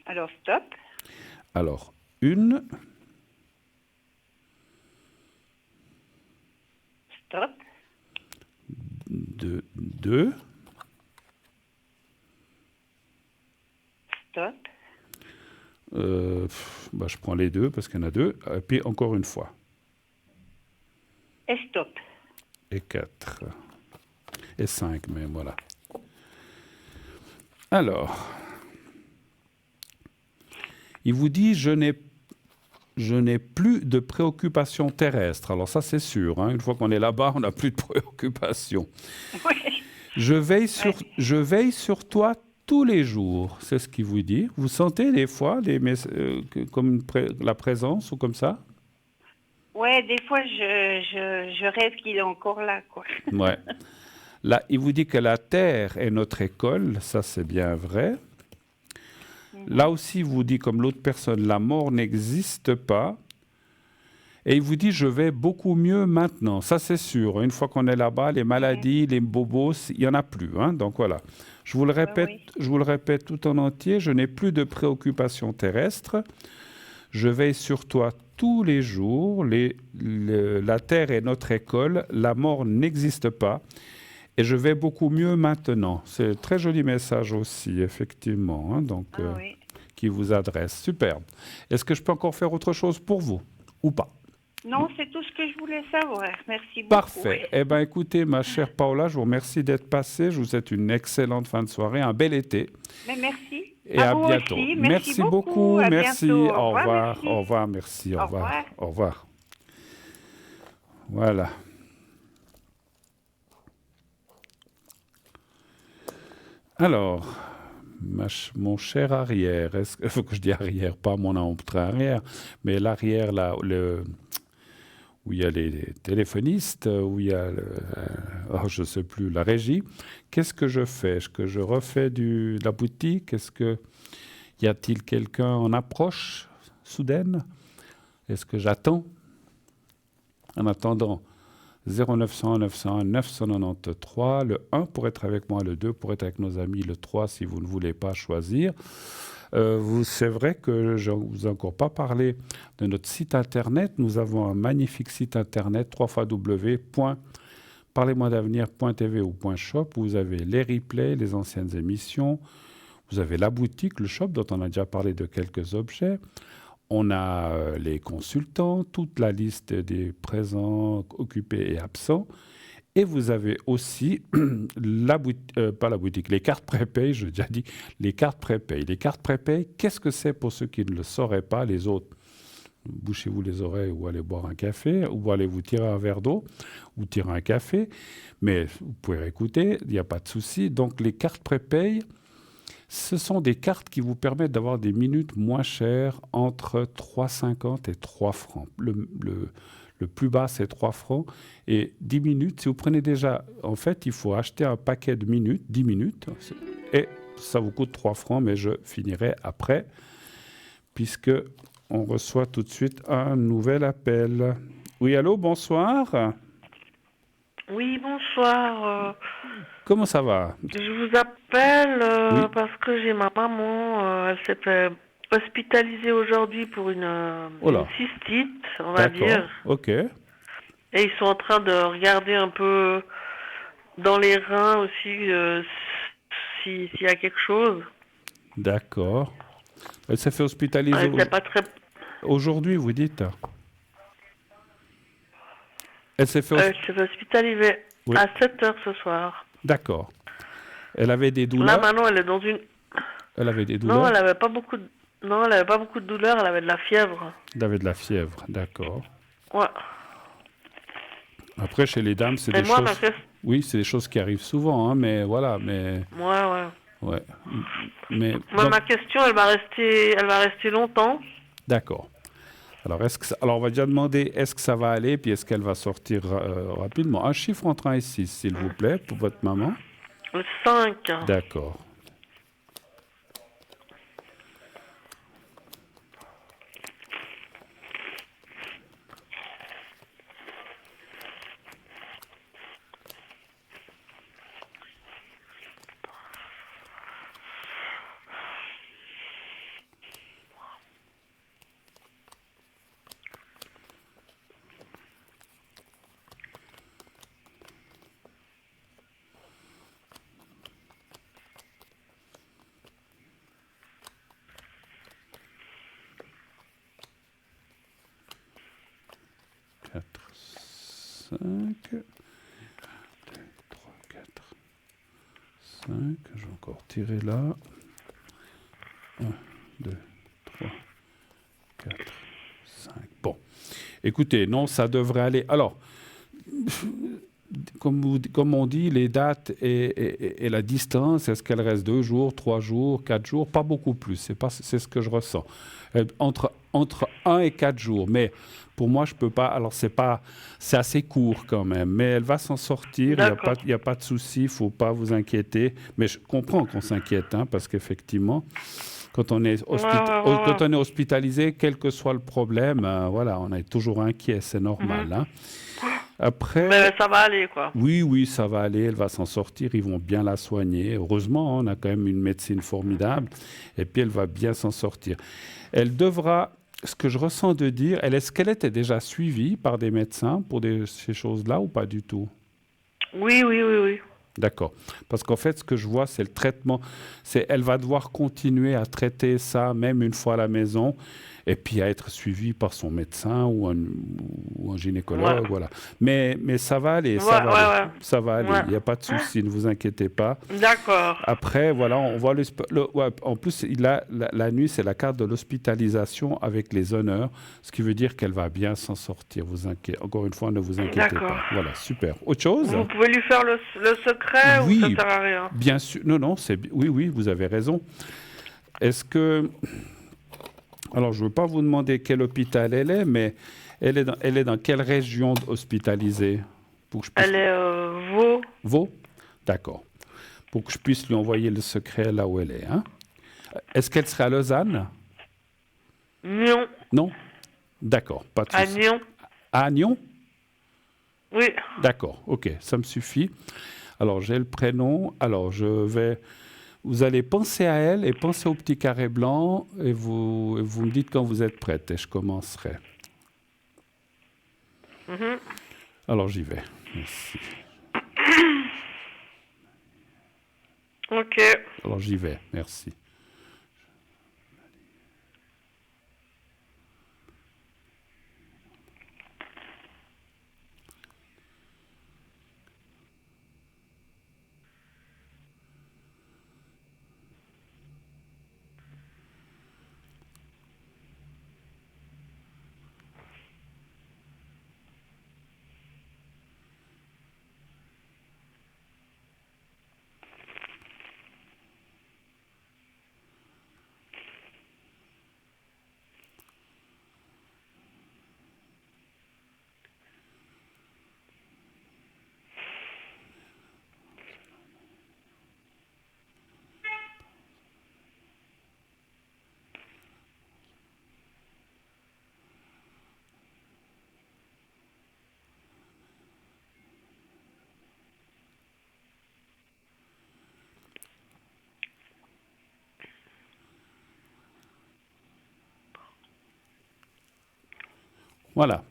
Alors, stop. Alors, 1. Stop. 2. Stop. Je prends les deux parce qu'il y en a deux. Et puis encore une fois. Et stop. Et 4. Et 5, mais voilà. Alors, il vous dit, je n'ai plus de préoccupations terrestres. Alors ça, c'est sûr. Hein. Une fois qu'on est là-bas, on n'a plus de préoccupations. Oui. Je veille sur toi tous les jours. C'est ce qu'il vous dit. Vous sentez des fois comme la présence ou comme ça? Ouais, des fois, je rêve qu'il est encore là, quoi. Ouais. Là, il vous dit que la Terre est notre école. Ça, c'est bien vrai. Là aussi, il vous dit, comme l'autre personne, la mort n'existe pas. Et il vous dit, je vais beaucoup mieux maintenant. Ça, c'est sûr. Une fois qu'on est là-bas, les maladies, les bobos, il n'y en a plus. Hein. Donc voilà. Je vous le répète tout en entier. Je n'ai plus de préoccupations terrestres. Je veille sur toi tous les jours. La terre est notre école. La mort n'existe pas. Et je vais beaucoup mieux maintenant. C'est un très joli message aussi, effectivement. Hein, donc, qui vous adresse. Superbe. Est-ce que je peux encore faire autre chose pour vous ou pas? Non, c'est tout ce que je voulais savoir. Merci beaucoup. Parfait. Eh bien, écoutez, ma chère Paola, je vous remercie d'être passée. Je vous souhaite une excellente fin de soirée, un bel été. Mais merci. Et à bientôt. Aussi. Merci beaucoup. À merci. Bientôt. Au revoir. Merci. Au revoir. Merci. Au revoir. Revoir. Au revoir. Voilà. Alors, mon cher arrière, il faut que je dise arrière, pas mon emprunt arrière, mais l'arrière, là, où il y a les téléphonistes, où il y a, je ne sais plus, la régie. Qu'est-ce que je fais? Est-ce que je refais la boutique? Y a-t-il quelqu'un en approche soudaine? Est-ce que j'attends? En attendant, 0900 901 993, le 1 pour être avec moi, le 2 pour être avec nos amis, le 3 si vous ne voulez pas choisir. C'est vrai que je ne vous ai encore pas parlé de notre site internet. Nous avons un magnifique site internet, www.parlez-moi-d'avenir.tv ou .shop, où vous avez les replays, les anciennes émissions, vous avez la boutique, le shop dont on a déjà parlé de quelques objets. On a les consultants, toute la liste des présents, occupés et absents. Et vous avez aussi pas la boutique, les cartes prépay, j'ai déjà dit, les cartes prépay. Les cartes prépay, qu'est-ce que c'est pour ceux qui ne le sauraient pas, les autres? Bouchez-vous les oreilles ou allez boire un café, ou allez vous tirer un verre d'eau, ou tirer un café. Mais vous pouvez écouter, il n'y a pas de souci. Donc les cartes prépay, ce sont des cartes qui vous permettent d'avoir des minutes moins chères entre 3,50 et 3 francs. Le plus bas, c'est 3 francs. Et 10 minutes, si vous prenez déjà... En fait, il faut acheter un paquet de minutes, 10 minutes. Et ça vous coûte 3 francs, mais je finirai après, puisque on reçoit tout de suite un nouvel appel. Oui, allô, bonsoir. Oui, bonsoir. Comment ça va? Je vous appelle Oui. parce que j'ai ma maman, elle s'est fait hospitaliser aujourd'hui pour une cystite, on va dire. Ok. Et ils sont en train de regarder un peu dans les reins aussi s'il y a quelque chose. D'accord. Elle s'est fait hospitaliser Elle n'était pas très... aujourd'hui, vous dites? Elle s'est fait hospitaliser à 7h ce soir. D'accord. Elle avait des douleurs? Là, maintenant, elle est dans une... Elle avait des douleurs? Non, elle n'avait pas beaucoup de... Non, elle n'avait pas beaucoup de douleurs, elle avait de la fièvre. Elle avait de la fièvre, d'accord. Ouais. Après, chez les dames, c'est des choses... Oui, c'est des choses qui arrivent souvent, hein, mais voilà, mais... Ouais. Mais... Ma question, elle va rester longtemps. D'accord. Alors, on va déjà demander, est-ce que ça va aller, puis est-ce qu'elle va sortir rapidement? Un chiffre entre 1 et 6, s'il vous plaît, pour votre maman. 5. D'accord. 5. 2, 3, 4, 5. Je vais encore tirer là. 1, 2, 3, 4, 5. Bon. Écoutez, non, ça devrait aller. Alors, comme on dit, les dates et la distance, est-ce qu'elle reste 2 jours, 3 jours, 4 jours? Pas beaucoup plus. C'est ce que je ressens. Entre 1 et 4 jours. Mais pour moi, je peux pas. Alors, c'est assez court quand même. Mais elle va s'en sortir. Il n'y a pas de souci. Il ne faut pas vous inquiéter. Mais je comprends qu'on s'inquiète, hein, parce qu'effectivement, quand on est hospitalisé, quel que soit le problème, voilà, on est toujours inquiet. C'est normal. Hein. Après, mais ça va aller, quoi. Oui, ça va aller. Elle va s'en sortir. Ils vont bien la soigner. Heureusement, on a quand même une médecine formidable. Et puis, elle va bien s'en sortir. Elle devra, ce que je ressens de dire, est-ce qu'elle était déjà suivie par des médecins pour ces choses-là ou pas du tout? Oui. D'accord. Parce qu'en fait, ce que je vois, c'est le traitement. Elle va devoir continuer à traiter ça, même une fois à la maison, et puis à être suivie par son médecin ou un gynécologue. Ouais. Voilà. Mais ça va aller, ça va aller. Il n'y a pas de souci, ne vous inquiétez pas. D'accord. Après, voilà, on voit en plus, la nuit, c'est la carte de l'hospitalisation avec les honneurs, ce qui veut dire qu'elle va bien s'en sortir. Encore une fois, ne vous inquiétez pas. Voilà, super. Autre chose? Vous pouvez lui faire le secret ou ça ne sert à rien? Bien sûr. Non, oui, vous avez raison. Est-ce que... Alors, je ne veux pas vous demander quel hôpital elle est, mais elle est dans quelle région hospitalisée? Elle est Vaud. Vaud? D'accord. Pour que je puisse lui envoyer le secret là où elle est. Hein? Est-ce qu'elle serait à Lausanne? Nyon. Non? D'accord, pas de souci. À Nyon. À Nyon? Oui. D'accord, ok, ça me suffit. Alors, j'ai le prénom. Alors, vous allez penser à elle et penser au petit carré blanc et vous me dites quand vous êtes prête et je commencerai. Alors, j'y vais. Merci. Ok. Alors, j'y vais. Merci. Voilà.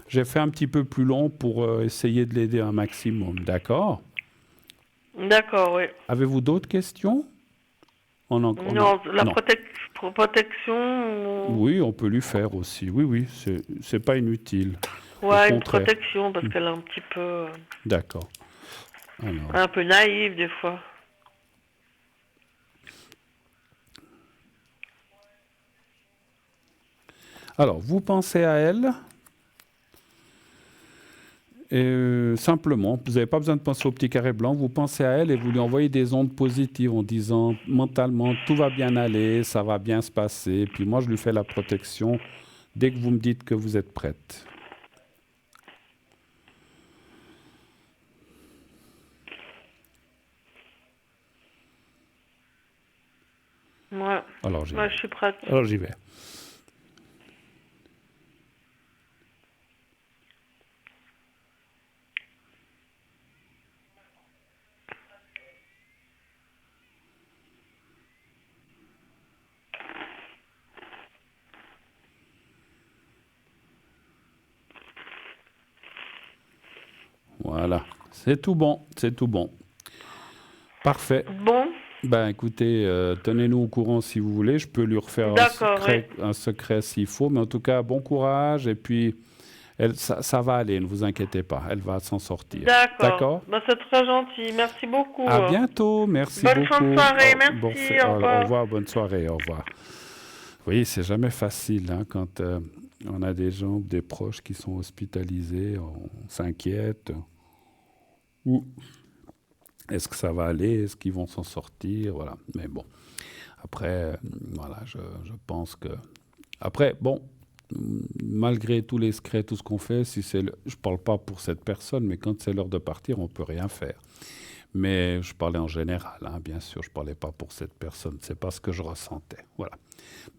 J'ai fait un petit peu plus long pour essayer de l'aider un maximum, d'accord? D'accord, oui. Avez-vous d'autres questions? Protection. Oui, on peut lui faire aussi. Oui, c'est pas inutile. Ouais, une protection parce qu'elle est un petit peu. D'accord. Un peu naïve des fois. Alors, vous pensez à elle. Et simplement, vous n'avez pas besoin de penser au petit carré blanc, vous pensez à elle et vous lui envoyez des ondes positives en disant mentalement tout va bien aller, ça va bien se passer. Puis moi, je lui fais la protection dès que vous me dites que vous êtes prête. Ouais. Alors, j'y je suis prête. Alors, j'y vais. Voilà, c'est tout bon. Parfait. Bon. Ben écoutez, tenez-nous au courant si vous voulez. Je peux lui refaire un secret s'il faut. Mais en tout cas, bon courage. Et puis, Ça va aller, ne vous inquiétez pas, elle va s'en sortir. D'accord. D'accord? Bah, c'est très gentil. Merci beaucoup. À bientôt, merci Bonne fin de beaucoup. soirée, Bon, merci, au au revoir. revoir, bonne soirée, au revoir. Vous voyez, c'est jamais facile hein, quand on a des gens, des proches qui sont hospitalisés, on s'inquiète. Ou est-ce que ça va aller? Est-ce qu'ils vont s'en sortir? Voilà. Mais bon, après, voilà, je pense que... Après, bon, malgré tous les secrets, tout ce qu'on fait, je ne parle pas pour cette personne, mais quand c'est l'heure de partir, on ne peut rien faire. Mais je parlais en général, hein, bien sûr, je ne parlais pas pour cette personne. Ce n'est pas ce que je ressentais. Voilà.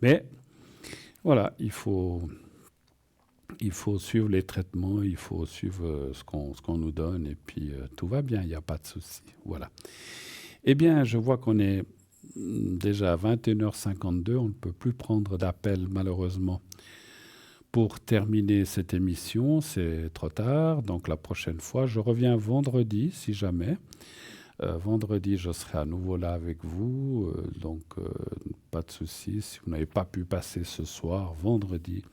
Mais voilà, il faut suivre les traitements, il faut suivre ce qu'on nous donne, et puis tout va bien, il n'y a pas de souci. Voilà. Eh bien, je vois qu'on est déjà à 21h52, on ne peut plus prendre d'appel, malheureusement. Pour terminer cette émission, c'est trop tard, donc la prochaine fois, je reviens vendredi, si jamais. Vendredi, je serai à nouveau là avec vous, donc pas de souci. Si vous n'avez pas pu passer ce soir, vendredi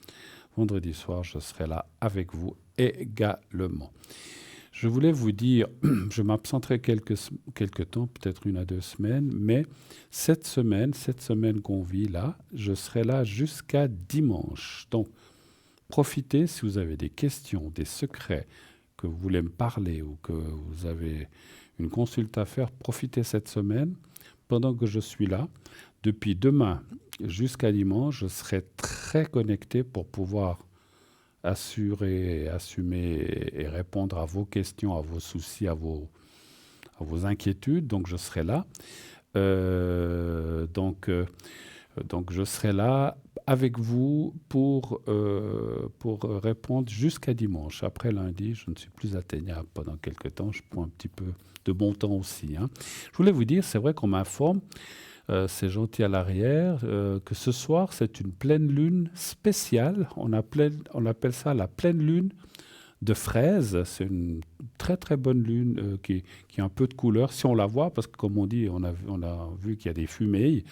soir, je serai là avec vous également. Je voulais vous dire, je m'absenterai quelques temps, peut-être 1 à 2 semaines, mais cette semaine qu'on vit là, je serai là jusqu'à dimanche. Donc, profitez si vous avez des questions, des secrets, que vous voulez me parler ou que vous avez une consulte à faire, profitez cette semaine pendant que je suis là. Depuis demain jusqu'à dimanche, je serai très connecté pour pouvoir assumer et répondre à vos questions, à vos soucis, à vos inquiétudes. Donc je serai là. Donc je serai là avec vous pour répondre jusqu'à dimanche. Après lundi, je ne suis plus atteignable pendant quelques temps. Je prends un petit peu de bon temps aussi. Hein. Je voulais vous dire, c'est vrai qu'on m'informe, c'est gentil à l'arrière, que ce soir, c'est une pleine lune spéciale. On appelle ça la pleine lune de fraise. C'est une très très bonne lune qui a un peu de couleur, si on la voit, parce que comme on dit, on a vu qu'il y a des fumées.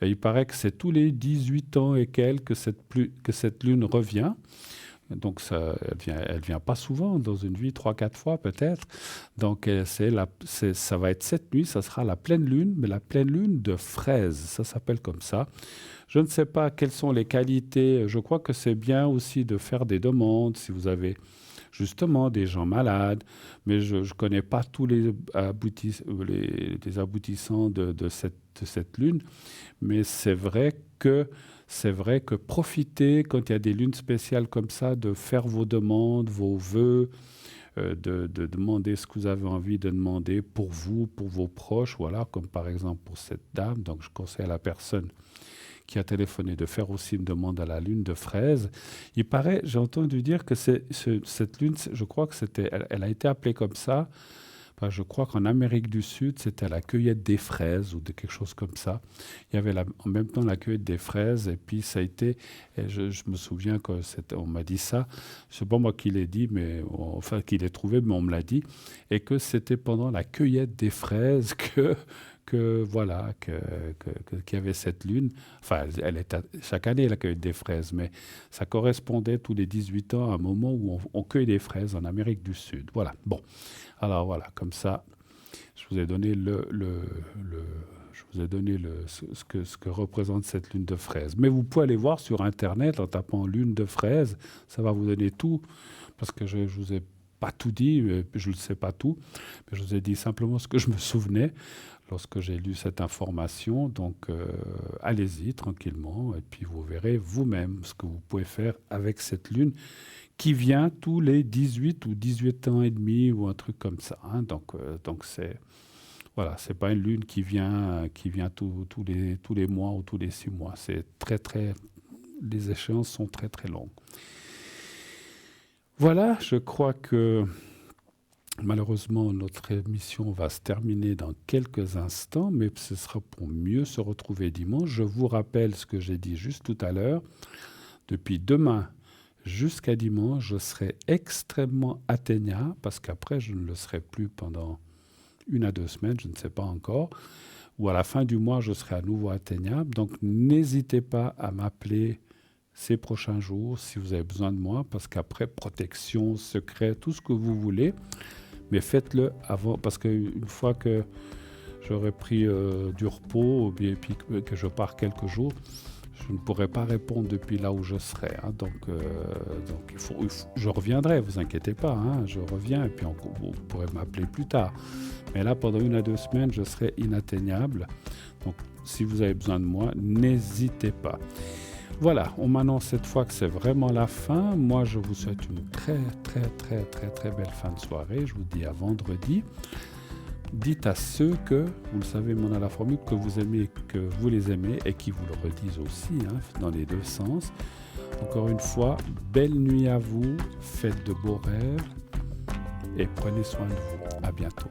Et il paraît que c'est tous les 18 ans et quelques que cette lune revient. Donc elle vient pas souvent dans une vie, 3-4 fois peut-être. Donc ça va être cette nuit, ça sera la pleine lune, mais la pleine lune de fraise, ça s'appelle comme ça. Je ne sais pas quelles sont les qualités. Je crois que c'est bien aussi de faire des demandes si vous avez justement des gens malades, mais je ne connais pas tous les aboutissants de cette lune, mais c'est vrai que profitez, quand il y a des lunes spéciales comme ça, de faire vos demandes, vos vœux, de demander ce que vous avez envie de demander pour vous, pour vos proches, voilà, comme par exemple pour cette dame. Donc je conseille à la personne qui a téléphoné de faire aussi une demande à la lune de fraise. Il paraît, j'ai entendu dire que cette lune, je crois que elle a été appelée comme ça. Enfin, je crois qu'en Amérique du Sud, c'était la cueillette des fraises ou de quelque chose comme ça. Il y avait en même temps la cueillette des fraises et puis ça a été, et je me souviens qu'on m'a dit ça, c'est pas moi qui l'ai dit, mais enfin qui l'ai trouvé, mais on me l'a dit, et que c'était pendant la cueillette des fraises qu'il y avait cette lune. Enfin, elle est chaque année la cueillette des fraises, mais ça correspondait tous les 18 ans à un moment où on cueille des fraises en Amérique du Sud. Voilà, bon. Alors voilà, comme ça, je vous ai donné ce que représente cette lune de fraise. Mais vous pouvez aller voir sur Internet en tapant lune de fraise, ça va vous donner tout, parce que je ne vous ai pas tout dit, je ne sais pas tout, mais je vous ai dit simplement ce que je me souvenais lorsque j'ai lu cette information. Donc allez-y tranquillement, et puis vous verrez vous-même ce que vous pouvez faire avec cette lune qui vient tous les 18 ou 18 ans et demi ou un truc comme ça. Hein. Donc c'est pas une lune qui vient tous les mois ou tous les 6 mois. C'est les échéances sont très très longues. Voilà, je crois que malheureusement notre émission va se terminer dans quelques instants, mais ce sera pour mieux se retrouver dimanche. Je vous rappelle ce que j'ai dit juste tout à l'heure. Depuis demain jusqu'à dimanche, je serai extrêmement atteignable, parce qu'après, je ne le serai plus pendant 1 à 2 semaines, je ne sais pas encore, ou à la fin du mois, je serai à nouveau atteignable. Donc, n'hésitez pas à m'appeler ces prochains jours si vous avez besoin de moi, parce qu'après, protection, secret, tout ce que vous voulez, mais faites-le avant, parce qu'une fois que j'aurai pris du repos, ou bien puis que je pars quelques jours, je ne pourrai pas répondre depuis là où je serai. Hein. Donc je reviendrai, vous inquiétez pas, hein, je reviens, et puis vous pourrez m'appeler plus tard. Mais là, pendant 1 à 2 semaines, je serai inatteignable. Donc, si vous avez besoin de moi, n'hésitez pas. Voilà, on m'annonce cette fois que c'est vraiment la fin. Moi, je vous souhaite une très belle fin de soirée. Je vous dis à vendredi. Dites à ceux que, vous le savez, mon à la formule, que vous aimez, que vous les aimez, et qui vous le redisent aussi, hein, dans les deux sens. Encore une fois, belle nuit à vous, faites de beaux rêves, et prenez soin de vous. À bientôt.